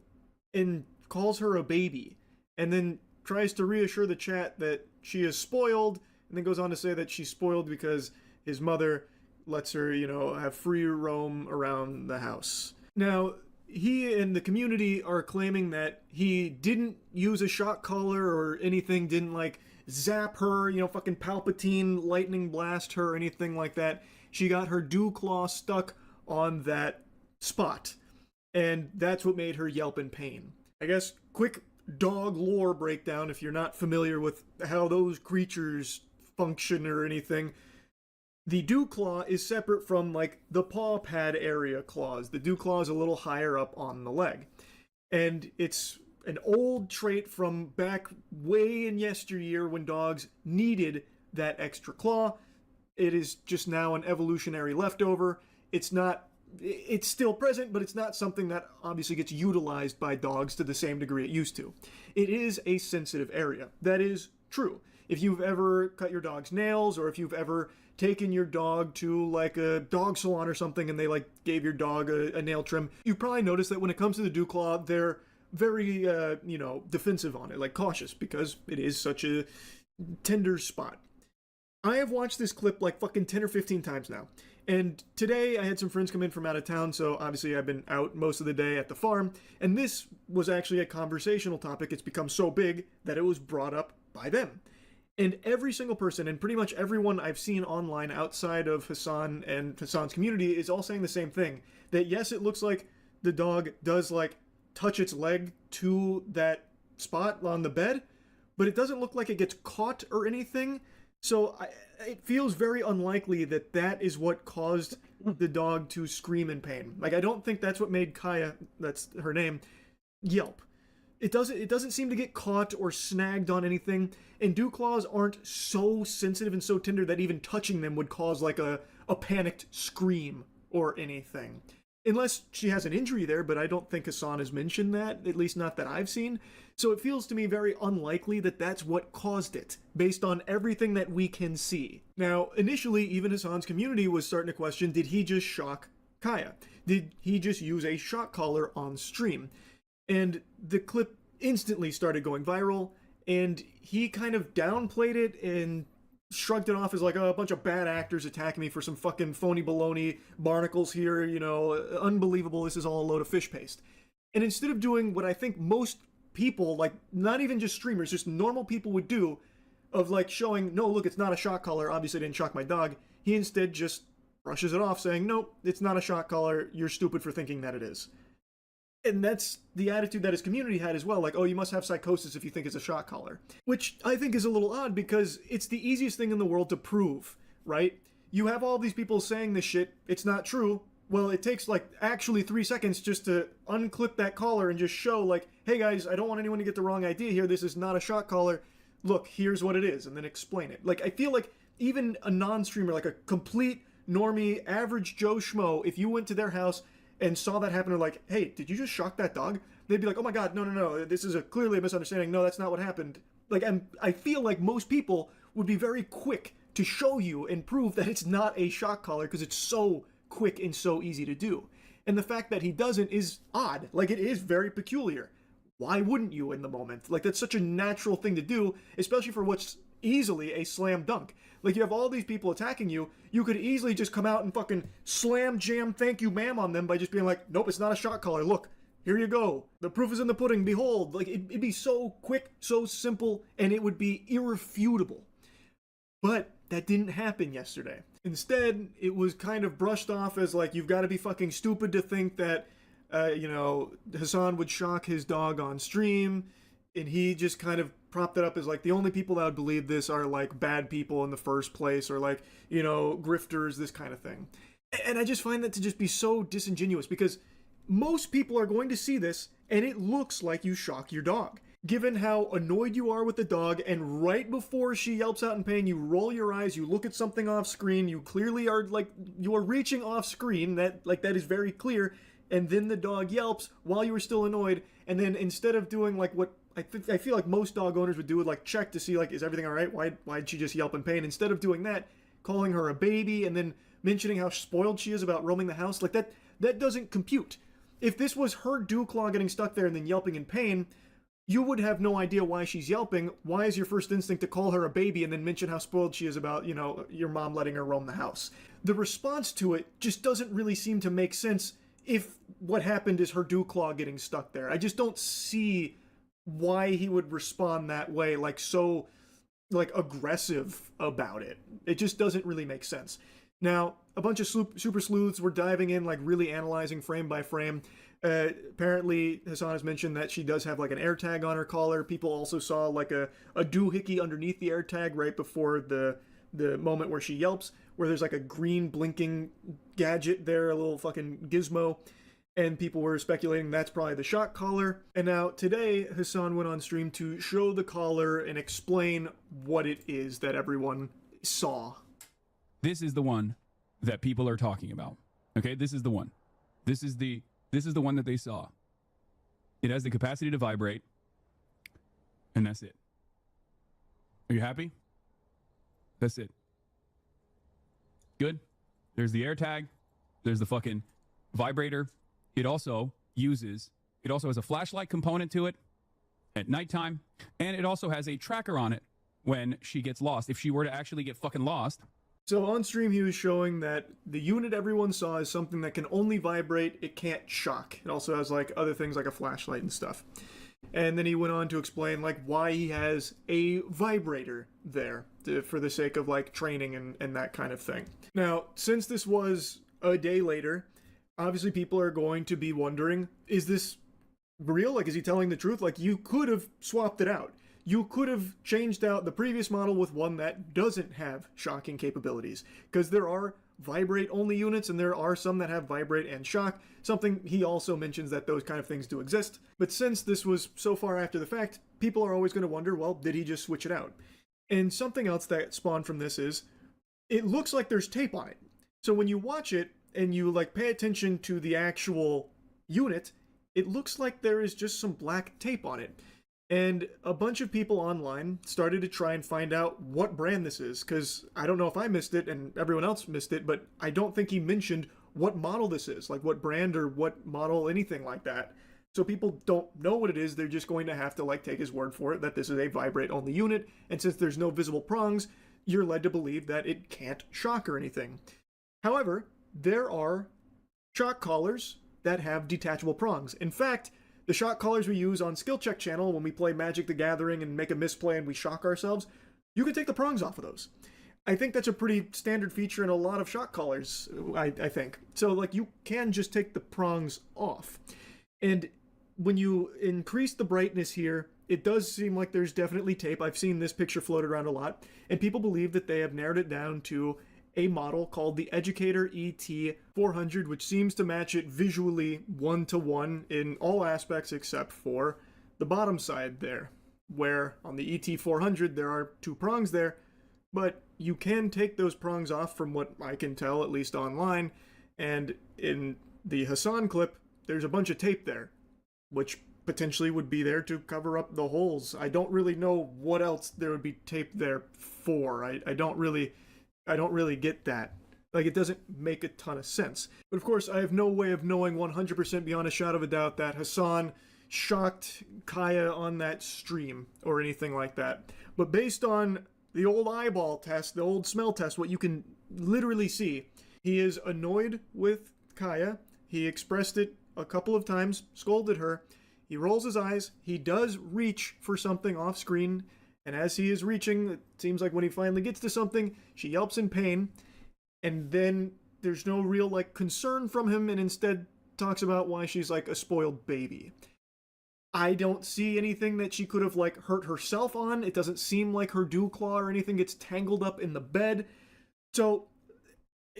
S1: and calls her a baby, and then tries to reassure the chat that she is spoiled, and then goes on to say that she's spoiled because his mother lets her, you know, have free roam around the house. Now, he and the community are claiming that he didn't use a shock collar or anything, didn't, like, zap her, you know, fucking Palpatine lightning blast her or anything like that. She got her dew claw stuck on that spot, and that's what made her yelp in pain. I guess, quick dog lore breakdown if you're not familiar with how those creatures function or anything. The dew claw is separate from, like, the paw pad area claws. The dew claw is a little higher up on the leg. And it's an old trait from back way in yesteryear when dogs needed that extra claw. It is just now an evolutionary leftover. It's still present, but it's not something that obviously gets utilized by dogs to the same degree it used to. It is a sensitive area. That is true. If you've ever cut your dog's nails, or if you've ever taken your dog to, like, a dog salon or something and they, like, gave your dog a nail trim, you probably noticed that when it comes to the dew claw, they're very, defensive on it, like cautious, because it is such a tender spot. I have watched this clip like fucking 10 or 15 times now. And today I had some friends come in from out of town, so obviously I've been out most of the day at the farm, and this was actually a conversational topic. It's become so big that it was brought up by them. And every single person, and pretty much everyone I've seen online outside of Hassan and Hassan's community, is all saying the same thing. That yes, it looks like the dog does, like, touch its leg to that spot on the bed, but it doesn't look like it gets caught or anything. So it feels very unlikely that that is what caused the dog to scream in pain. Like, I don't think that's what made Kaya, that's her name, yelp. It doesn't seem to get caught or snagged on anything, and dew claws aren't so sensitive and so tender that even touching them would cause, like, a panicked scream or anything. Unless she has an injury there, but I don't think Hassan has mentioned that, at least not that I've seen. So it feels to me very unlikely that that's what caused it, based on everything that we can see. Now, initially, even Hassan's community was starting to question, did he just shock Kaya? Did he just use a shock collar on stream? And the clip instantly started going viral, and he kind of downplayed it and shrugged it off as like, oh, a bunch of bad actors attacking me for some fucking phony baloney, barnacles here, you know, unbelievable, this is all a load of fish paste. And instead of doing what I think most people, like, not even just streamers, just normal people would do, of, like, showing, no, look, it's not a shock collar, obviously I didn't shock my dog, he instead just brushes it off saying, nope, it's not a shock collar, you're stupid for thinking that it is. And that's the attitude that his community had as well, like, oh, you must have psychosis if you think it's a shock collar. Which I think is a little odd, because it's the easiest thing in the world to prove, right? You have all these people saying this shit, it's not true. Well, it takes, like, actually 3 seconds just to unclip that collar and just show, like, hey guys, I don't want anyone to get the wrong idea here, this is not a shock collar, look, here's what it is, and then explain it. Like, I feel like even a non-streamer, like a complete normie, average Joe Schmo, if you went to their house and saw that happen are like, hey, did you just shock that dog? They'd be like, oh my god, no, this is clearly a misunderstanding. No, that's not what happened. Like, I feel like most people would be very quick to show you and prove that it's not a shock collar because it's so quick and so easy to do. And the fact that he doesn't is odd. Like, it is very peculiar. Why wouldn't you in the moment? Like, that's such a natural thing to do, especially for what's easily a slam dunk. Like, you have all these people attacking you, you could easily just come out and fucking slam jam thank you ma'am on them by just being like, nope, it's not a shock collar, look, here you go. The proof is in the pudding, behold. Like, it'd be so quick, so simple, and it would be irrefutable. But that didn't happen yesterday. Instead, it was kind of brushed off as like, you've got to be fucking stupid to think that, Hassan would shock his dog on stream, and he just kind of propped it up as like, the only people that would believe this are like bad people in the first place, or like, grifters, this kind of thing. And I just find that to just be so disingenuous, because most people are going to see this, and it looks like you shock your dog. Given how annoyed you are with the dog, and right before she yelps out in pain, you roll your eyes, you look at something off screen, you clearly are like, you are reaching off screen, that is very clear, and then the dog yelps while you were still annoyed, and then instead of doing like what I feel like most dog owners would do, would like check to see like, is everything alright? Why'd she just yelp in pain? Instead of doing that, calling her a baby, and then mentioning how spoiled she is about roaming the house, like that doesn't compute. If this was her dew claw getting stuck there and then yelping in pain, you would have no idea why she's yelping. Why is your first instinct to call her a baby and then mention how spoiled she is about, your mom letting her roam the house? The response to it just doesn't really seem to make sense if what happened is her dew claw getting stuck there. I just don't see why he would respond that way, like so aggressive about it. It just doesn't really make sense. Now, a bunch of super sleuths were diving in, like really analyzing frame by frame. Apparently, Hassan has mentioned that she does have like an air tag on her collar. People also saw like a doohickey underneath the air tag right before the moment where she yelps, where there's like a green blinking gadget there, a little fucking gizmo. And people were speculating that's probably the shock collar. And now today, Hassan went on stream to show the collar and explain what it is that everyone saw.
S6: This is the one that people are talking about. Okay, this is the one. This is the one that they saw. It has the capacity to vibrate, and that's it. Are you happy? That's it. Good. There's the air tag. There's the fucking vibrator. It also has a flashlight component to it at nighttime, and it also has a tracker on it when she gets lost. If she were to actually get fucking lost.
S1: So on stream, he was showing that the unit everyone saw is something that can only vibrate, it can't shock. It also has like other things like a flashlight and stuff. And then he went on to explain like why he has a vibrator there for the sake of like training and that kind of thing. Now, since this was a day later, obviously people are going to be wondering, is this real? Like, is he telling the truth? Like, you could have swapped it out. You could have changed out the previous model with one that doesn't have shocking capabilities, because there are vibrate-only units, and there are some that have vibrate and shock, something he also mentions that those kind of things do exist. But since this was so far after the fact, people are always going to wonder, well, did he just switch it out? And something else that spawned from this is, it looks like there's tape on it. So when you watch it, and you like pay attention to the actual unit, it looks like there is just some black tape on it. And a bunch of people online started to try and find out what brand this is, because I don't know if I missed it and everyone else missed it, but I don't think he mentioned what model this is, like what brand or what model, anything like that. So people don't know what it is, they're just going to have to like take his word for it that this is a vibrate-only unit, and since there's no visible prongs, you're led to believe that it can't shock or anything. However, there are shock collars that have detachable prongs. In fact, the shock collars we use on Skill Check channel when we play Magic the Gathering and make a misplay and we shock ourselves, you can take the prongs off of those. I think that's a pretty standard feature in a lot of shock collars, I think. So, like, you can just take the prongs off. And when you increase the brightness here, it does seem like there's definitely tape. I've seen this picture floated around a lot, and people believe that they have narrowed it down to a model called the Educator ET400, which seems to match it visually 1-to-1 in all aspects except for the bottom side there, where on the ET400 there are two prongs there, but you can take those prongs off from what I can tell, at least online, and in the Hassan clip, there's a bunch of tape there, which potentially would be there to cover up the holes. I don't really know what else there would be tape there for. I don't really get that. Like, it doesn't make a ton of sense. But of course, I have no way of knowing 100% beyond a shadow of a doubt that Hassan shocked Kaya on that stream or anything like that. But based on the old eyeball test, the old smell test, what you can literally see, he is annoyed with Kaya. He expressed it a couple of times, scolded her. He rolls his eyes. He does reach for something off screen. And as he is reaching, it seems like when he finally gets to something, she yelps in pain. And then there's no real, like, concern from him, and instead talks about why she's, like, a spoiled baby. I don't see anything that she could have, like, hurt herself on. It doesn't seem like her dew claw or anything gets tangled up in the bed. So,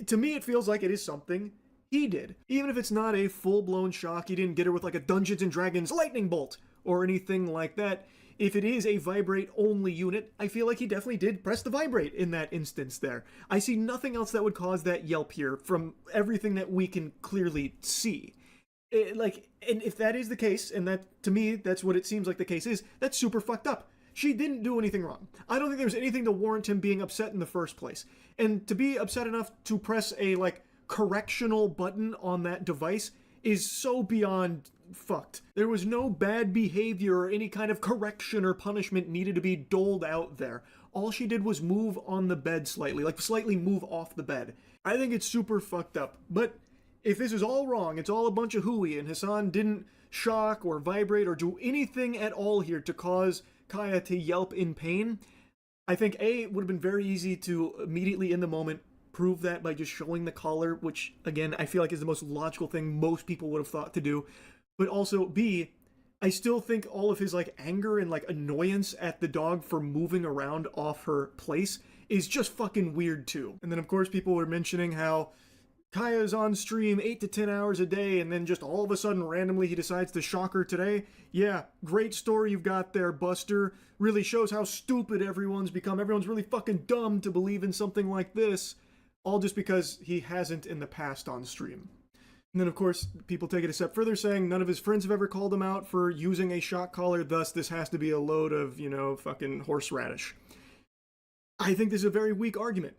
S1: to me, it feels like it is something he did. Even if it's not a full-blown shock, he didn't get her with, like, a Dungeons & Dragons lightning bolt or anything like that. If it is a vibrate-only unit, I feel like he definitely did press the vibrate in that instance there. I see nothing else that would cause that yelp here from everything that we can clearly see. And if that is the case, and that, to me, that's what it seems like the case is, that's super fucked up. She didn't do anything wrong. I don't think there was anything to warrant him being upset in the first place. And to be upset enough to press a, like, correctional button on that device is so beyond fucked. There was no bad behavior or any kind of correction or punishment needed to be doled out there. All she did was move on the bed slightly, like slightly move off the bed. I think it's super fucked up. But if this is all wrong, it's all a bunch of hooey, and Hassan didn't shock or vibrate or do anything at all here to cause Kaya to yelp in pain, I think A, it would have been very easy to immediately in the moment prove that by just showing the collar, which, again, I feel like is the most logical thing most people would have thought to do. But also, B, I still think all of his, like, anger and, like, annoyance at the dog for moving around off her place is just fucking weird, too. And then, of course, people were mentioning how Kaya's on stream 8 to 10 hours a day, and then just all of a sudden, randomly, he decides to shock her today. Yeah, great story you've got there, Buster. Really shows how stupid everyone's become. Everyone's really fucking dumb to believe in something like this. All just because he hasn't in the past on stream. And then, of course, people take it a step further, saying none of his friends have ever called him out for using a shock collar, thus this has to be a load of, fucking horseradish. I think this is a very weak argument,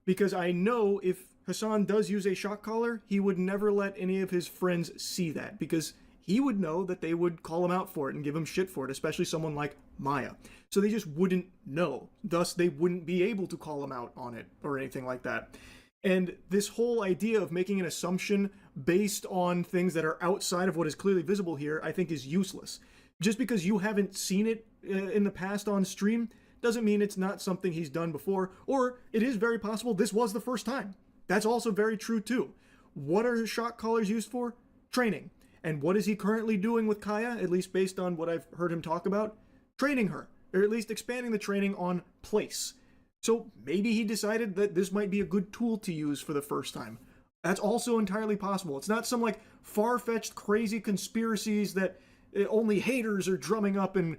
S1: because I know if Hassan does use a shock collar, he would never let any of his friends see that, because he would know that they would call him out for it and give him shit for it, especially someone like Maya. So they just wouldn't know. Thus, they wouldn't be able to call him out on it or anything like that. And this whole idea of making an assumption based on things that are outside of what is clearly visible here, I think is useless. Just because you haven't seen it in the past on stream doesn't mean it's not something he's done before, or it is very possible this was the first time. That's also very true too. What are his shock collars used for? Training. And what is he currently doing with Kaya, at least based on what I've heard him talk about? Training her, or at least expanding the training on place. So maybe he decided that this might be a good tool to use for the first time. That's also entirely possible. It's not some, like, far-fetched crazy conspiracies that only haters are drumming up and,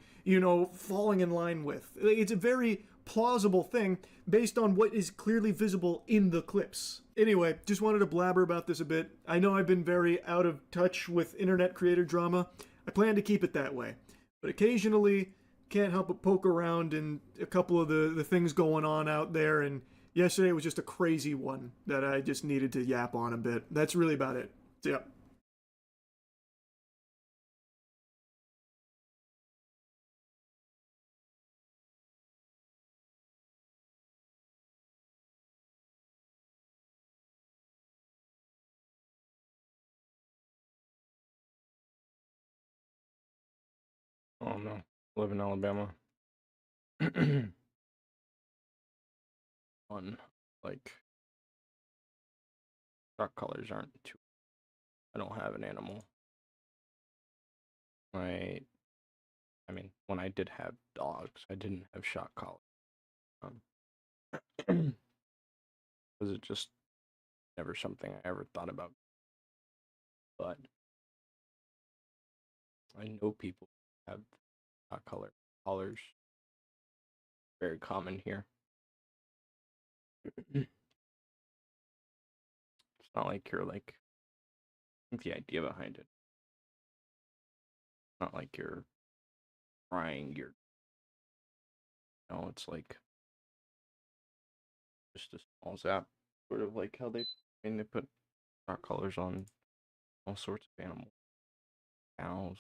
S1: falling in line with. It's a very plausible thing based on what is clearly visible in the clips. Anyway, just wanted to blabber about this a bit. I know I've been very out of touch with internet creator drama. I plan to keep it that way. But occasionally, can't help but poke around in a couple of the things going on out there, and yesterday was just a crazy one that I just needed to yap on a bit. That's really about it. So, yeah.
S2: Oh no, live in Alabama. One, like, shock collars aren't too. I don't have an animal. I mean, when I did have dogs, I didn't have shock collars. Was it just never something I ever thought about? But I know people have shock collars. Very common here. It's not like you're like think the idea behind it. Not like you're trying your. No, it's like just a small zap, sort of like how they put dark colors on all sorts of animals, cows.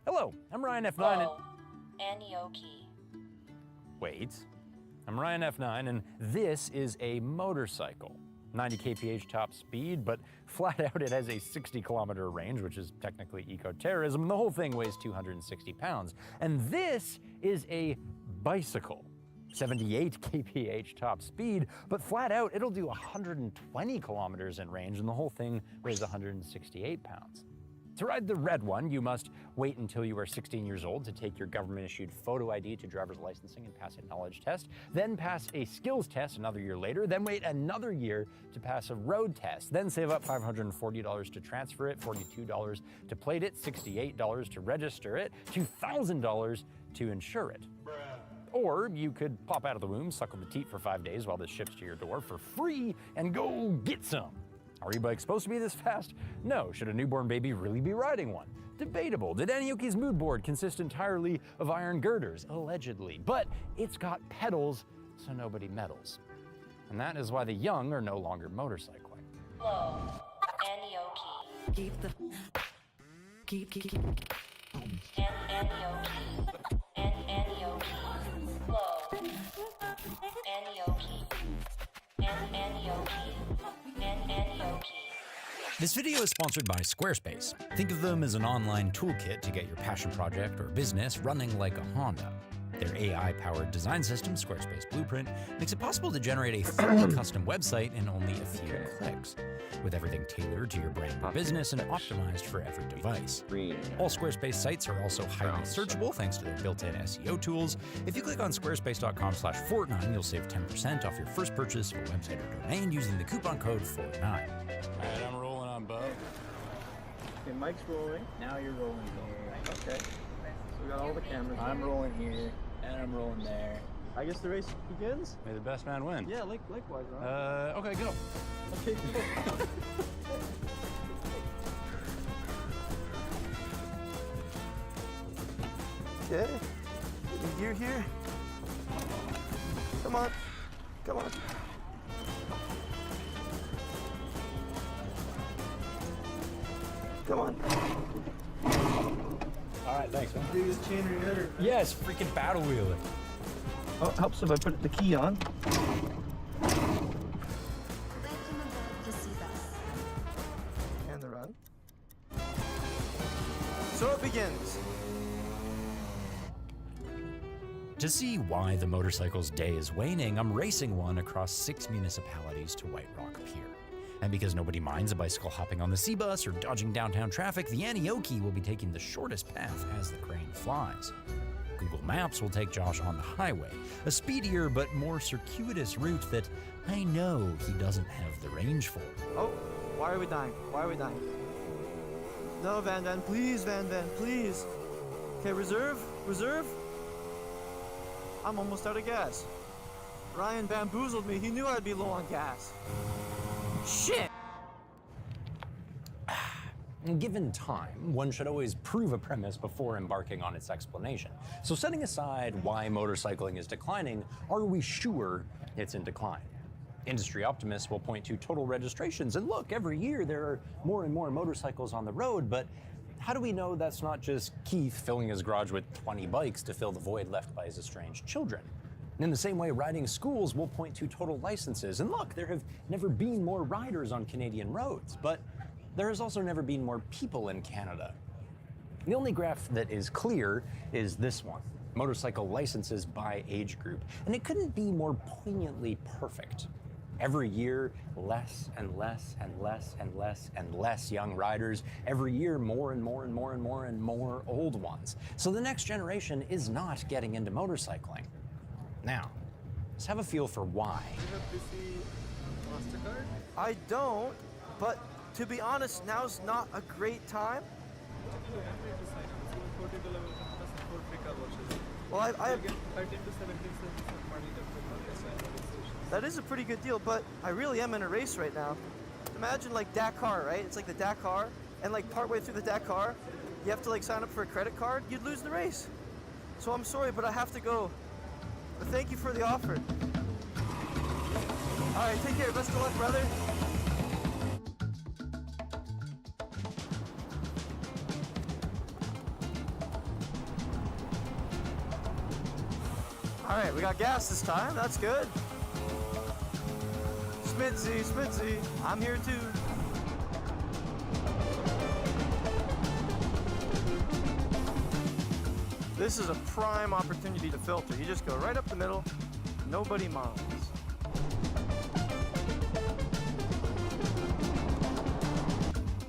S8: Hello, I'm Ryan F9
S9: Whoa. Anioki.
S8: Wait. I'm Ryan F9 and this is a motorcycle. 90 kph top speed, but flat out it has a 60-kilometer range, which is technically eco-terrorism, and the whole thing weighs 260 pounds. And this is a bicycle. 78 kph top speed, but flat out it'll do 120 kilometers in range, and the whole thing weighs 168 pounds. To ride the red one, you must wait until you are 16 years old to take your government-issued photo ID to driver's licensing and pass a knowledge test, then pass a skills test another year later, then wait another year to pass a road test, then save up $540 to transfer it, $42 to plate it, $68 to register it, $2,000 to insure it. Or you could pop out of the womb, suckle the teat for 5 days while this ships to your door for free, and go get some. Are e-bikes supposed to be this fast? No. Should a newborn baby really be riding one? Debatable. Did Anioki's mood board consist entirely of iron girders? Allegedly. But it's got pedals, so nobody meddles. And that is why the young are no longer motorcycling.
S9: Whoa. Anioki.
S10: Keep the... Keep...
S9: Anioki. Anioki. Whoa. Anioki. Anioki. Anioki.
S11: This video is sponsored by Squarespace. Think of them as an online toolkit to get your passion project or business running like a Honda. Their AI-powered design system, Squarespace Blueprint, makes it possible to generate a fully custom website in only a few clicks, with everything tailored to your brand or business and optimized for every device. All Squarespace sites are also highly searchable thanks to their built-in SEO tools. If you click on squarespace.com/Fortnite, you'll save 10% off your first purchase of a website or domain using the coupon code Fortnite.
S8: All right, I'm rolling on both.
S12: Okay, Mike's rolling. Now you're rolling here. Okay. So we got all the cameras.
S8: I'm rolling here, and I'm rolling there.
S12: I guess the race begins?
S8: May the best man win.
S12: Yeah, likewise, Ron.
S8: Okay, go.
S12: Okay, go. Okay. Getting gear here. Come on. Come on. Come on.
S8: All right, thanks, man.
S12: Biggest chain ever.
S8: Yes, freaking battle wheeler.
S12: Oh, it helps if I put the key on. And the run. So it begins.
S11: To see why the motorcycle's day is waning, I'm racing one across 6 municipalities to White Rock Pier. And because nobody minds a bicycle hopping on the C-Bus or dodging downtown traffic, the Anioki will be taking the shortest path as the crane flies. Google Maps will take Josh on the highway, a speedier but more circuitous route that I know he doesn't have the range for.
S12: Oh, why are we dying? Why are we dying? No, Van Van, please, Van Van, please. Okay, reserve, reserve. I'm almost out of gas. Ryan bamboozled me. He knew I'd be low on gas. Shit!
S11: Given time, one should always prove a premise before embarking on its explanation. So setting aside why motorcycling is declining, are we sure it's in decline? Industry optimists will point to total registrations, and look, every year there are more and more motorcycles on the road, but how do we know that's not just Keith filling his garage with 20 bikes to fill the void left by his estranged children? In the same way, riding schools will point to total licenses, and look, there have never been more riders on Canadian roads, but there has also never been more people in Canada. The only graph that is clear is this one, motorcycle licenses by age group, and it couldn't be more poignantly perfect. Every year, less and less and less and less and less young riders. Every year, more and more and more and more and more old ones. So the next generation is not getting into motorcycling. Now, let's have a feel for why.
S12: I don't, but to be honest, now's not a great time. Well, I have 13 to 17 cents of money that is a pretty good deal, but I really am in a race right now. Imagine like Dakar, right? It's like the Dakar, and like partway through the Dakar, you have to like sign up for a credit card. You'd lose the race. So I'm sorry, but I have to go. But thank you for the offer. All right, take care. Best of luck, brother. All right, we got gas this time. That's good. Smitzy, I'm here too. This is a prime opportunity to filter. You just go right up the middle, nobody minds.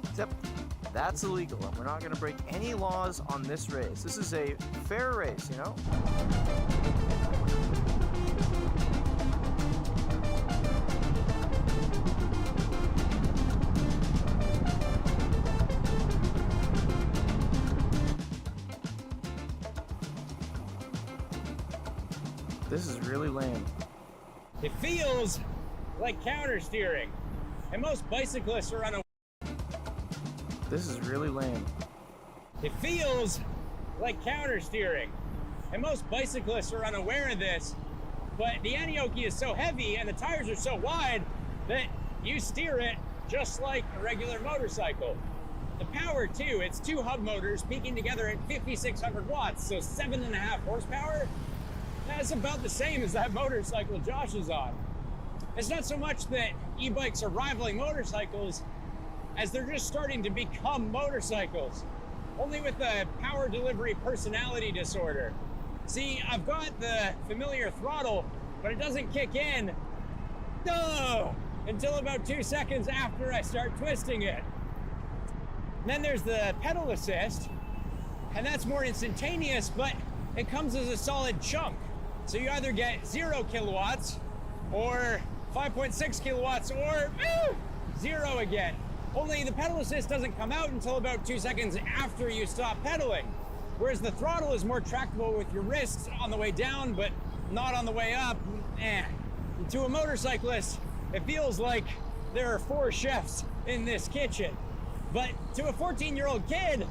S12: Except that's illegal, and we're not gonna break any laws on this race. This is a fair race, you know? This is really lame.
S13: It feels like counter steering, and most bicyclists are unaware.
S12: This is really lame.
S13: It feels like counter steering, and most bicyclists are unaware of this, but the Anioki is so heavy and the tires are so wide that you steer it just like a regular motorcycle. The power too, it's 2 hub motors peaking together at 5,600 watts, so 7.5 horsepower. That's about the same as that motorcycle Josh is on. It's not so much that e-bikes are rivaling motorcycles as they're just starting to become motorcycles, only with a power delivery personality disorder. See, I've got the familiar throttle, but it doesn't kick in until about 2 seconds after I start twisting it. And then there's the pedal assist, and that's more instantaneous, but it comes as a solid chunk. So you either get 0 kilowatts or 5.6 kilowatts or 0 again. Only the pedal assist doesn't come out until about 2 seconds after you stop pedaling. Whereas the throttle is more tractable with your wrists on the way down, but not on the way up. And to a motorcyclist, it feels like there are 4 chefs in this kitchen. But to a 14-year-old kid,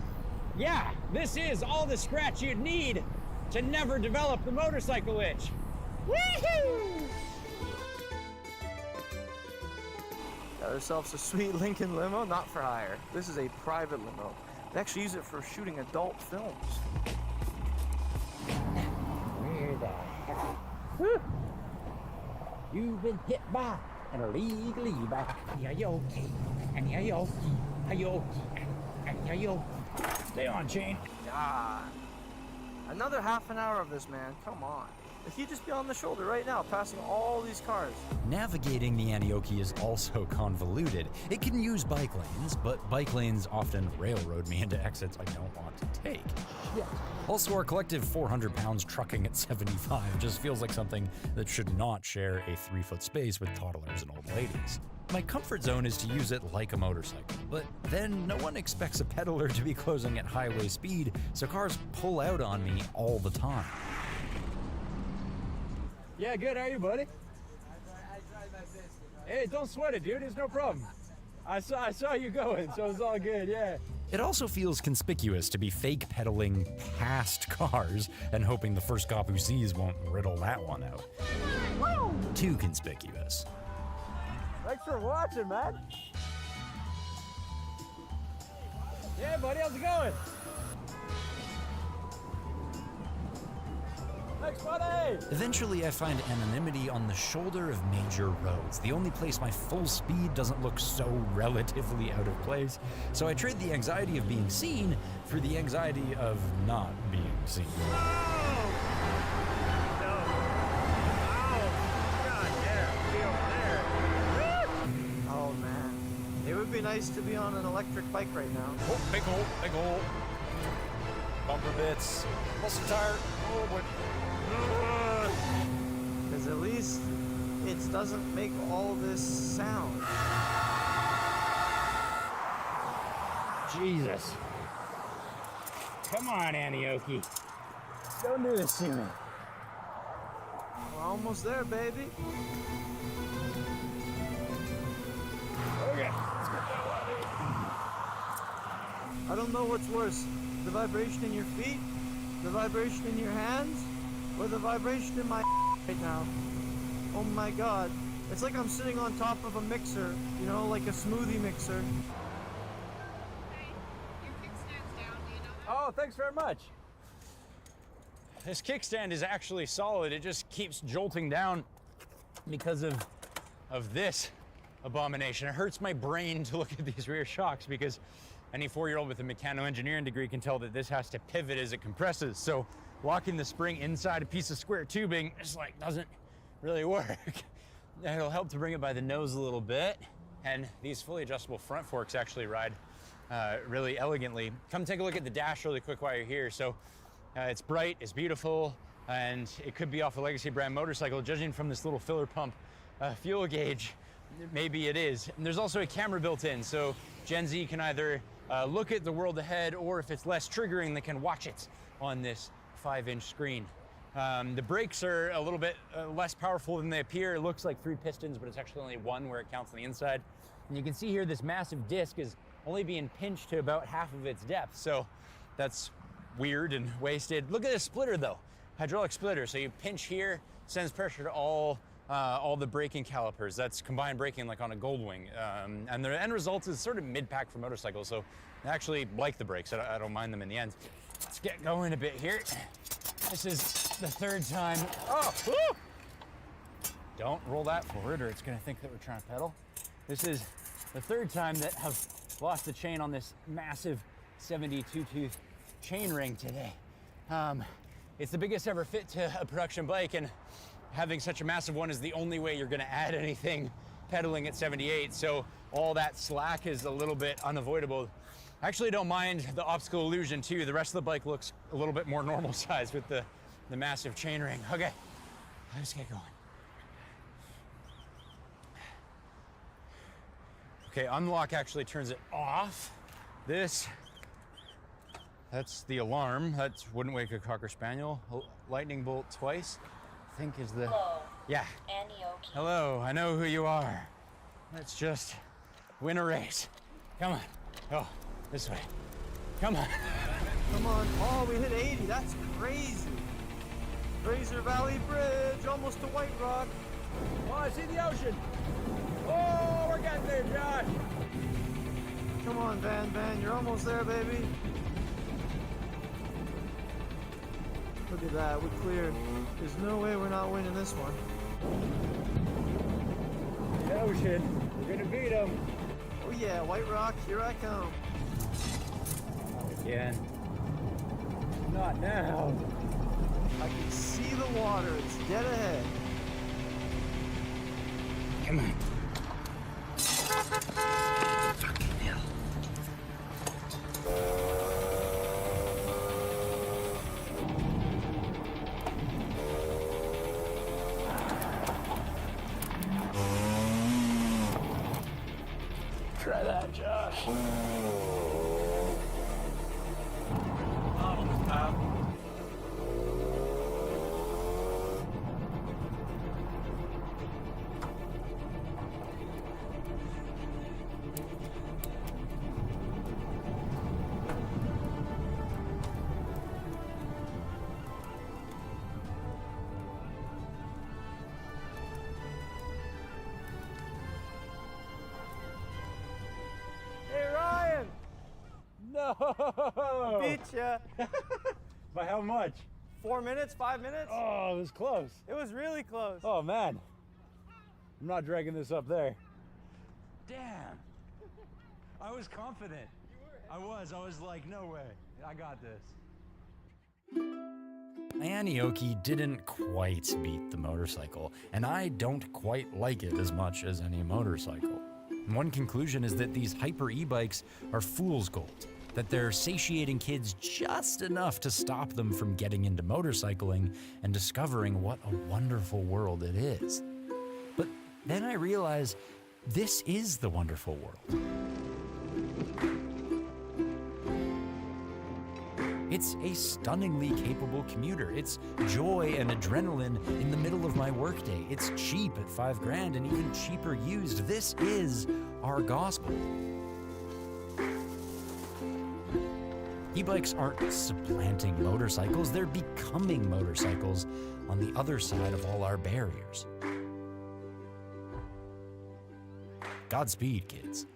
S13: yeah, this is all the scratch you'd need to never develop the motorcycle itch. Woohoo!
S12: Got ourselves a sweet Lincoln limo, not for hire. This is a private limo. They actually use it for shooting adult films.
S13: Where the heck? Woo! You've been hit by an illegal e-bike. Anioki, Anioki, Anioki, Anioki. Stay on, Shane.
S12: Ah. Another half an hour of this, man. Come on. If you just be on the shoulder right now, passing all these cars.
S11: Navigating the Antioquia is also convoluted. It can use bike lanes, but bike lanes often railroad me into exits I don't want to take. Yeah. Also, our collective 400 pounds trucking at 75 just feels like something that should not share a 3-foot space with toddlers and old ladies. My comfort zone is to use it like a motorcycle, but then no one expects a pedaler to be closing at highway speed, so cars pull out on me all the time.
S13: Yeah, good. How are you, buddy? Hey, don't sweat it, dude. It's no problem. I saw you going, so it's all good, yeah.
S11: It also feels conspicuous to be fake pedaling past cars and hoping the first cop who sees won't riddle that one out. Too conspicuous.
S13: Thanks for watching, man. Yeah, buddy, how's it going? Thanks, buddy.
S11: Eventually, I find anonymity on the shoulder of major roads, the only place my full speed doesn't look so relatively out of place. So I trade the anxiety of being seen for the anxiety of not being seen.
S12: Oh man, it would be nice to be on an electric bike right now.
S11: Oh, big hole. Bumper bits. Muscle tire. Oh boy.
S12: Because at least it doesn't make all this sound.
S13: Jesus. Come on, Antioquia. Don't do this to me.
S12: We're almost there, baby.
S13: Okay, let's get that water.
S12: I don't know what's worse, the vibration in your feet, the vibration in your hands, or the vibration in my right now. Oh my god. It's like I'm sitting on top of a mixer, you know, like a smoothie mixer.
S13: Oh, thanks very much. This kickstand is actually solid. It just keeps jolting down because of this abomination. It hurts my brain to look at these rear shocks because any 4-year-old with a mechano-engineering degree can tell that this has to pivot as it compresses. So locking the spring inside a piece of square tubing just like doesn't really work. It'll help to bring it by the nose a little bit. And these fully adjustable front forks actually ride really elegantly. Come take a look at the dash really quick while you're here. So it's bright, it's beautiful, and it could be off a legacy brand motorcycle. Judging from this little filler pump fuel gauge, maybe it is. And there's also a camera built in, so Gen Z can either look at the world ahead, or if it's less triggering, they can watch it on this 5-inch screen. The brakes are a little bit less powerful than they appear. It looks like 3 pistons, but it's actually only 1 where it counts on the inside. And you can see here this massive disc is only being pinched to about half of its depth, so that's weird and wasted. Look at this splitter though, hydraulic splitter. So you pinch here, sends pressure to all the braking calipers. That's combined braking like on a Goldwing. And the end result is sort of mid-pack for motorcycles, so I actually like the brakes. I don't mind them in the end. Let's get going a bit here. This is the 3rd time. Oh, woo! Don't roll that forward or it's gonna think that we're trying to pedal. This is the 3rd time that I've lost the chain on this massive 72-tooth chain ring today. It's the biggest ever fit to a production bike, and having such a massive one is the only way you're gonna add anything pedaling at 78, so all that slack is a little bit unavoidable. I actually don't mind the optical illusion too. The rest of the bike looks a little bit more normal size with the massive chain ring. Okay, let's get going. Okay, unlock actually turns it off. That's the alarm. That wouldn't wake a Cocker Spaniel. Lightning bolt twice, I think is the...
S9: Hello.
S13: Yeah.
S9: Antioquia.
S13: Hello, I know who you are. Let's just win a race. Come on. Oh, this way. Come on.
S12: Come on. Oh, we hit 80. That's crazy. Fraser Valley Bridge, almost to White Rock.
S13: Oh, I see the ocean. Oh, we're getting there, Josh.
S12: Come on, Van, you're almost there, baby. Look at that, we cleared. There's no way we're not winning this one.
S13: The ocean, we're gonna beat them.
S12: Oh yeah, White Rock, here I come.
S13: Again. No. Not now.
S12: I can see the water. It's dead ahead.
S13: Come on.
S12: Fucking hell.
S13: Try that, Josh.
S12: Hey, Ryan!
S13: No!
S12: Beat ya.
S13: By how much?
S12: 4 minutes, 5 minutes?
S13: Oh, it was close.
S12: It was really close.
S13: Oh, man. I'm not dragging this up there. Damn. I was confident. I was like, no way. I got this.
S11: My Anioki didn't quite beat the motorcycle, and I don't quite like it as much as any motorcycle. One conclusion is that these hyper e-bikes are fool's gold, that they're satiating kids just enough to stop them from getting into motorcycling and discovering what a wonderful world it is. But then I realize this is the wonderful world. It's a stunningly capable commuter. It's joy and adrenaline in the middle of my workday. It's cheap at $5,000 and even cheaper used. This is our gospel. E-bikes aren't supplanting motorcycles, they're becoming motorcycles on the other side of all our barriers. Godspeed, kids.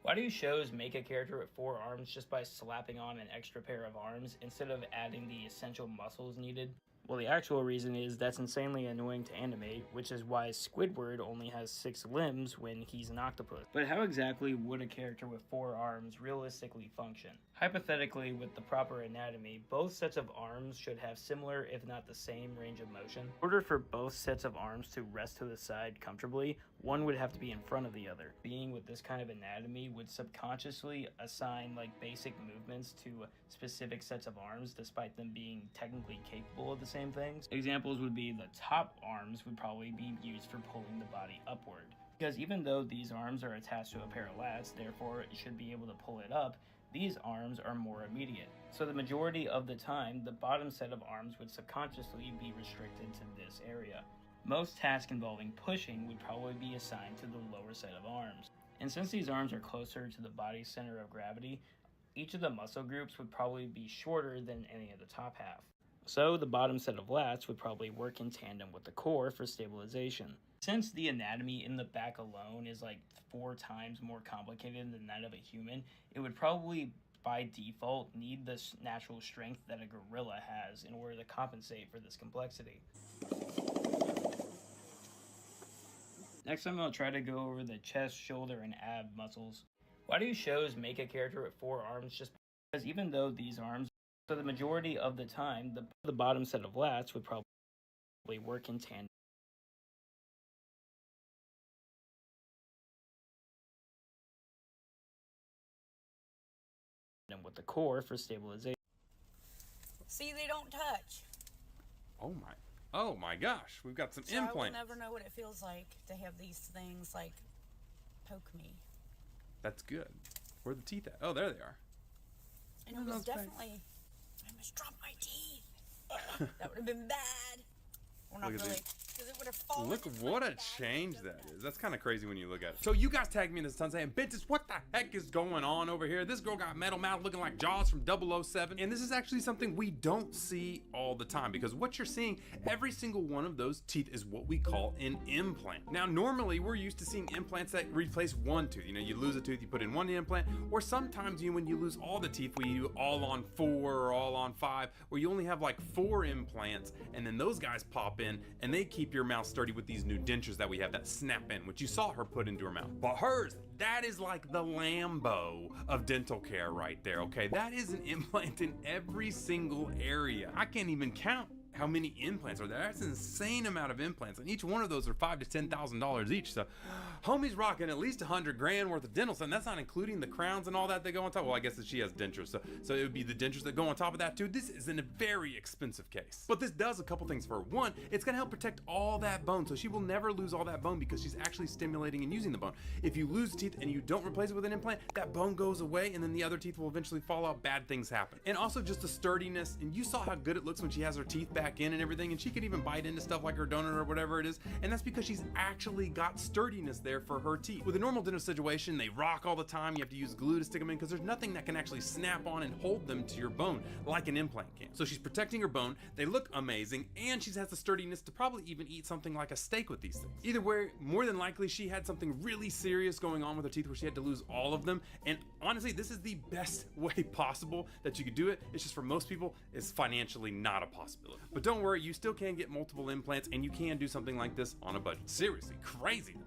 S14: Why do shows make a character with 4 arms just by slapping on an extra pair of arms instead of adding the essential muscles needed? Well, the actual reason is that's insanely annoying to animate, which is why Squidward only has 6 limbs when he's an octopus. But how exactly would a character with 4 arms realistically function? Hypothetically, with the proper anatomy, both sets of arms should have similar, if not the same, range of motion. In order for both sets of arms to rest to the side comfortably, one would have to be in front of the other. Being with this kind of anatomy would subconsciously assign basic movements to specific sets of arms despite them being technically capable of the same things. Examples would be the top arms would probably be used for pulling the body upward. Because even though these arms are attached to a pair of lats, therefore it should be able to pull it up, these arms are more immediate. So the majority of the time, the bottom set of arms would subconsciously be restricted to this area. Most tasks involving pushing would probably be assigned to the lower set of arms. And since these arms are closer to the body's center of gravity, each of the muscle groups would probably be shorter than any of the top half. So the bottom set of lats would probably work in tandem with the core for stabilization. Since the anatomy in the back alone is 4 times more complicated than that of a human, it would probably by default need the natural strength that a gorilla has in order to compensate for this complexity. Next time I'll try to go over the chest, shoulder, and ab muscles. Why do shows make a character with 4 arms just because even though these arms, so the majority of the time, the bottom set of lats would probably work in tandem with the core for stabilization.
S15: See, they don't touch.
S16: Oh my gosh, we've got some
S15: So
S16: implants.
S15: I will never know what it feels like to have these things poke me.
S16: That's good. Where are the teeth at? Oh, there they are.
S15: And it was definitely, I almost dropped my teeth. That would have been bad. Well, not
S16: Look at
S15: really.
S16: these.
S15: because it would have fallen.
S16: Look what a change that is. That's kind of crazy when you look at it. So you guys tagged me in this ton saying, bitches, what the heck is going on over here? This girl got metal mouth looking like Jaws from 007. And this is actually something we don't see all the time, because what you're seeing, every single one of those teeth is what we call an implant. Now, normally we're used to seeing implants that replace one tooth. You know, you lose a tooth, you put in one implant, or sometimes when you lose all the teeth, we do all on 4 or all on 5, where you only have like 4 implants, and then those guys pop in and they keep your mouth sturdy with these new dentures that we have that snap in, which you saw her put into her mouth. But hers, that is like the Lambo of dental care right there, okay? That is an implant in every single area. I can't even count how many implants are there. That's an insane amount of implants, and each one of those are $5,000 to $10,000 each. So homie's rocking at least 100 grand worth of dental stuff, and that's not including the crowns and all that they go on top. Well, I guess that she has dentures, so it would be the dentures that go on top of that too. This is in a very expensive case, but this does a couple things for her. One, it's gonna help protect all that bone, so she will never lose all that bone because she's actually stimulating and using the bone. If you lose teeth and you don't replace it with an implant, that bone goes away, and then the other teeth will eventually fall out. Bad things happen. And also just the sturdiness, and you saw how good it looks when she has her teeth back in and everything, and she could even bite into stuff like her donut or whatever it is, and that's because she's actually got sturdiness there for her teeth. With a normal dental situation, they rock all the time. You have to use glue to stick them in because there's nothing that can actually snap on and hold them to your bone like an implant can. So she's protecting her bone, they look amazing, and she has the sturdiness to probably even eat something like a steak with these things. Either way, more than likely she had something really serious going on with her teeth where she had to lose all of them, and honestly, this is the best way possible that you could do it. It's just for most people, it's financially not a possibility. But don't worry, you still can get multiple implants, and you can do something like this on a budget. Seriously, crazy though.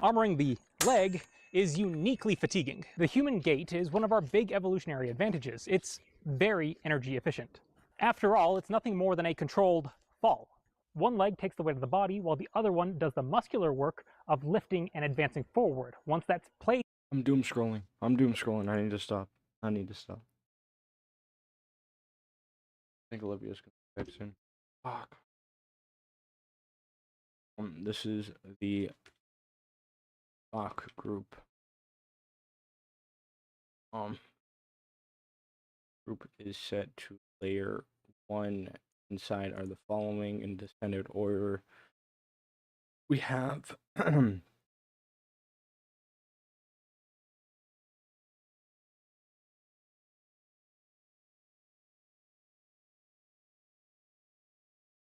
S17: Armoring the leg is uniquely fatiguing. The human gait is one of our big evolutionary advantages. It's very energy efficient. After all, it's nothing more than a controlled fall. One leg takes the weight of the body, while the other one does the muscular work of lifting and advancing forward. Once that's played...
S2: I'm doom scrolling. I need to stop. I think Olivia's gonna be back soon. Fuck. This is the Bach group. Group is set to layer 1. Inside are the following in descended order. We have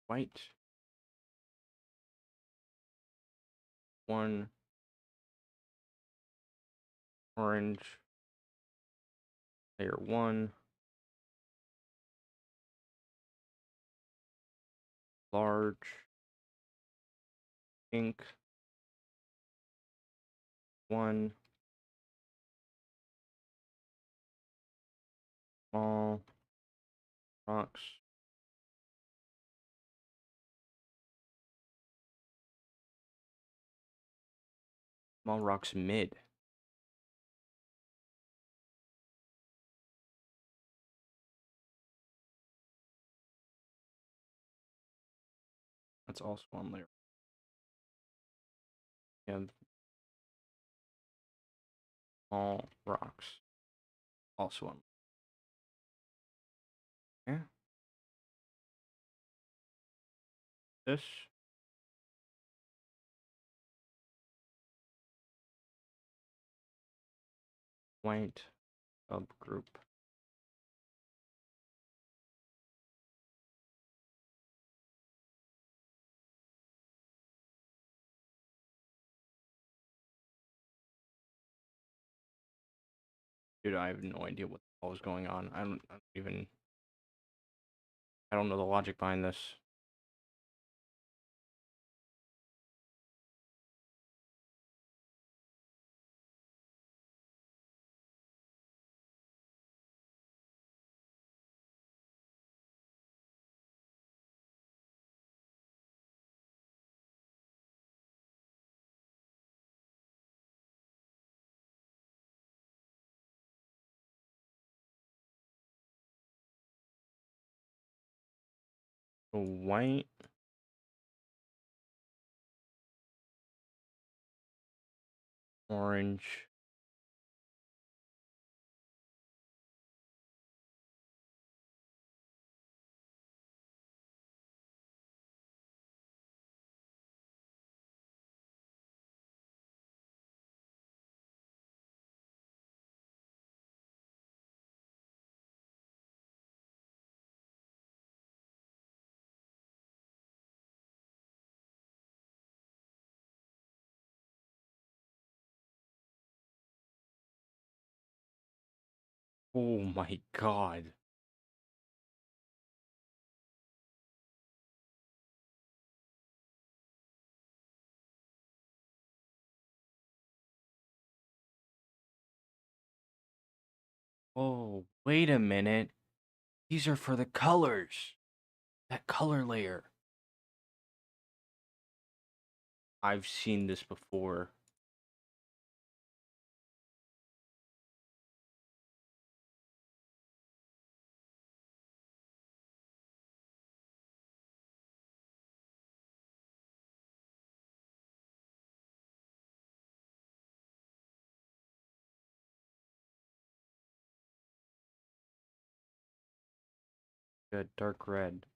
S2: white, 1, orange, layer 1, large, pink, 1, small, rocks, small rocks mid. That's also on layer. And small rocks also on. Yeah. This. White subgroup. Dude, I have no idea what the hell is going on. I don't know the logic behind this. White, orange, Oh my god. Oh, wait a minute. These are for the colors. That color layer. I've seen this before. Good, dark red.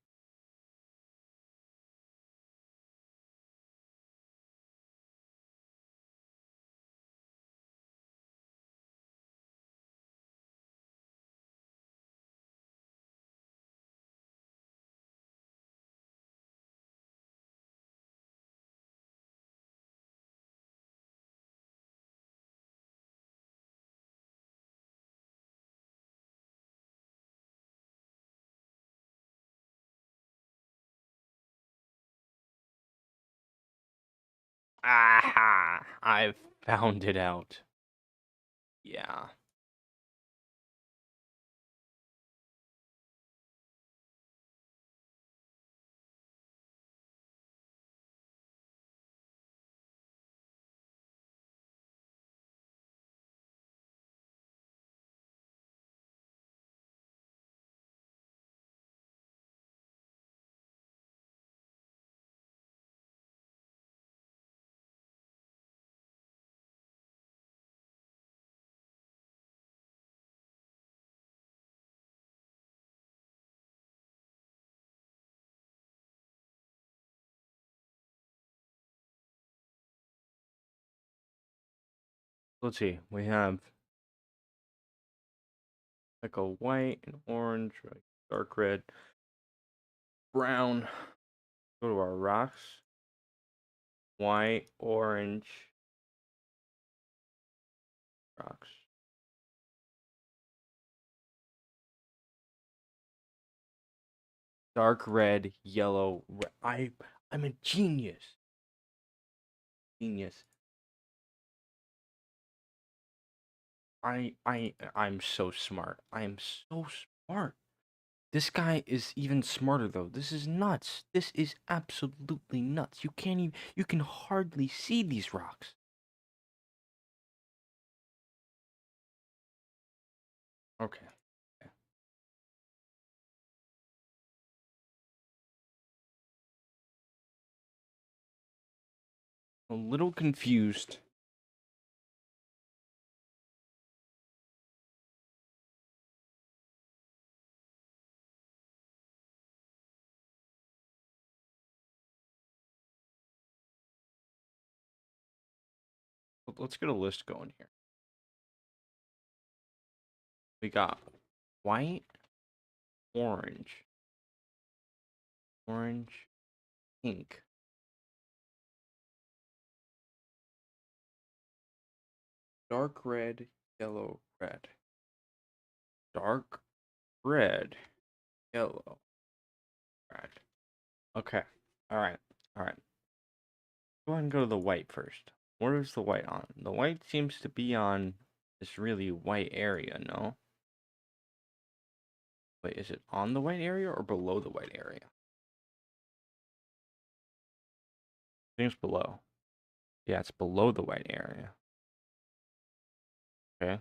S2: Aha! I've found it out. Yeah. Let's see. We have like a white and orange, like dark red, brown. Go to our rocks. White, orange, rocks. Dark red, yellow. I'm a genius. Genius. I'm so smart. I am so smart. This guy is even smarter though. This is nuts. This is absolutely nuts. You can't even, you can hardly see these rocks. Okay. A little confused. Let's get a list going here. We got white, orange, orange, pink, dark red, yellow, red. Dark red, yellow, red. Okay. All right. All right. Go ahead and go to the white first. Where is the white on? The white seems to be on this really white area, no? Wait, is it on the white area or below the white area? I think it's below. Yeah, it's below the white area. Okay.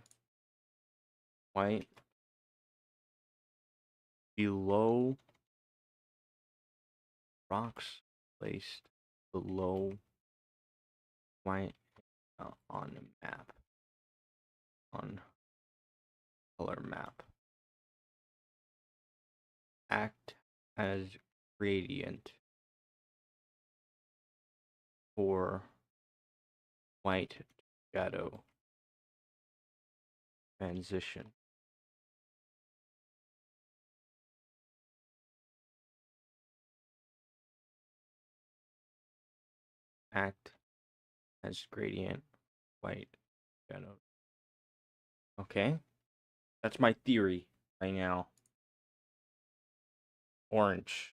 S2: White. Below. Rocks placed below white on the map. On color map. Act as gradient for white shadow transition. Act as gradient white shadow. Okay. That's my theory right now. Orange.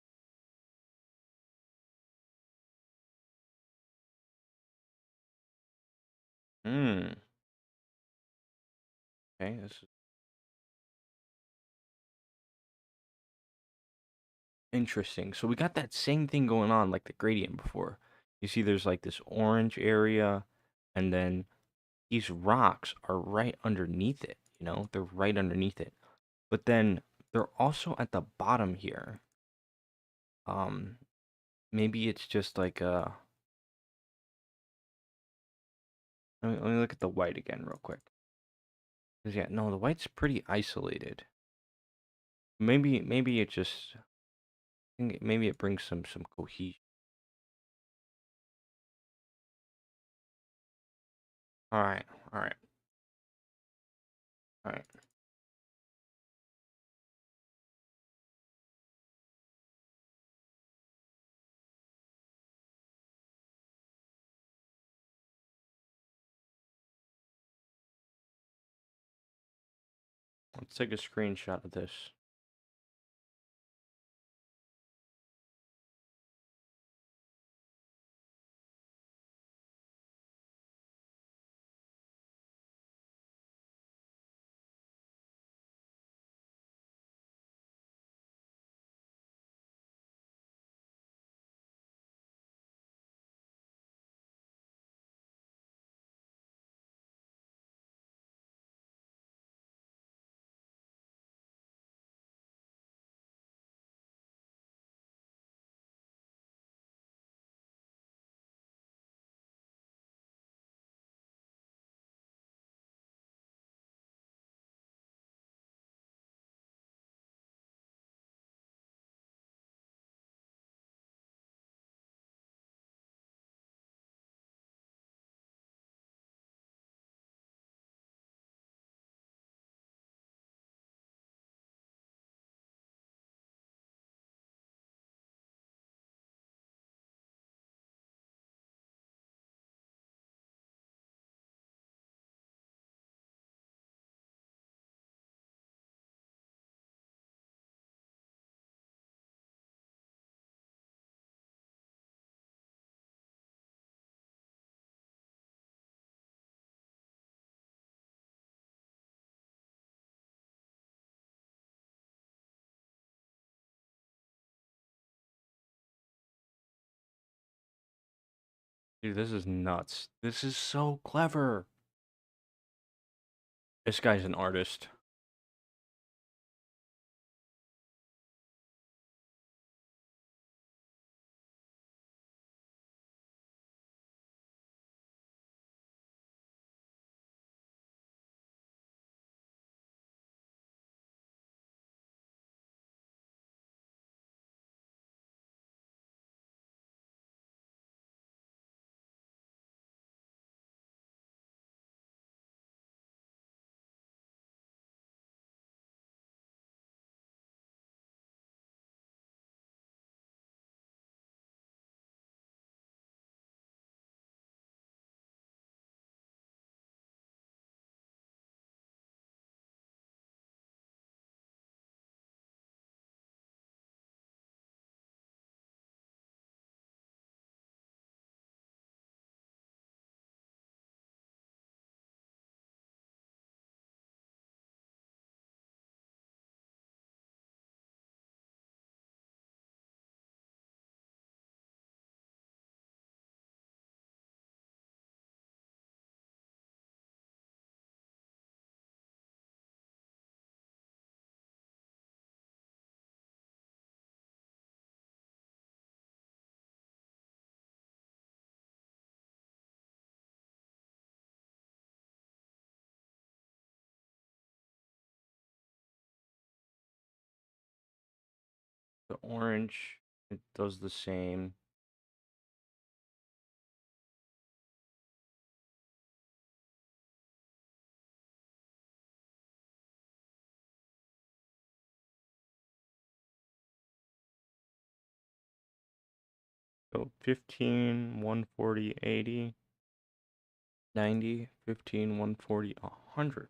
S2: Hmm. Okay, this is interesting. So we got that same thing going on like the gradient before. You see there's like this orange area, and then these rocks are right underneath it, you know? They're right underneath it. But then they're also at the bottom here. Um, maybe it's just like let me look at the white again real quick. 'Cause yeah, no, the white's pretty isolated. Maybe it just maybe it brings some cohesion. All right, all right, all right. Let's take a screenshot of this. Dude, this is nuts. This is so clever. This guy's an artist. The orange, it does the same. So 15, 140, 80, 90, 15, 140, 100.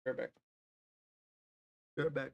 S2: We're back.
S1: You're back.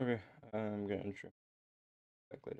S2: Okay, I'm gonna intro back later.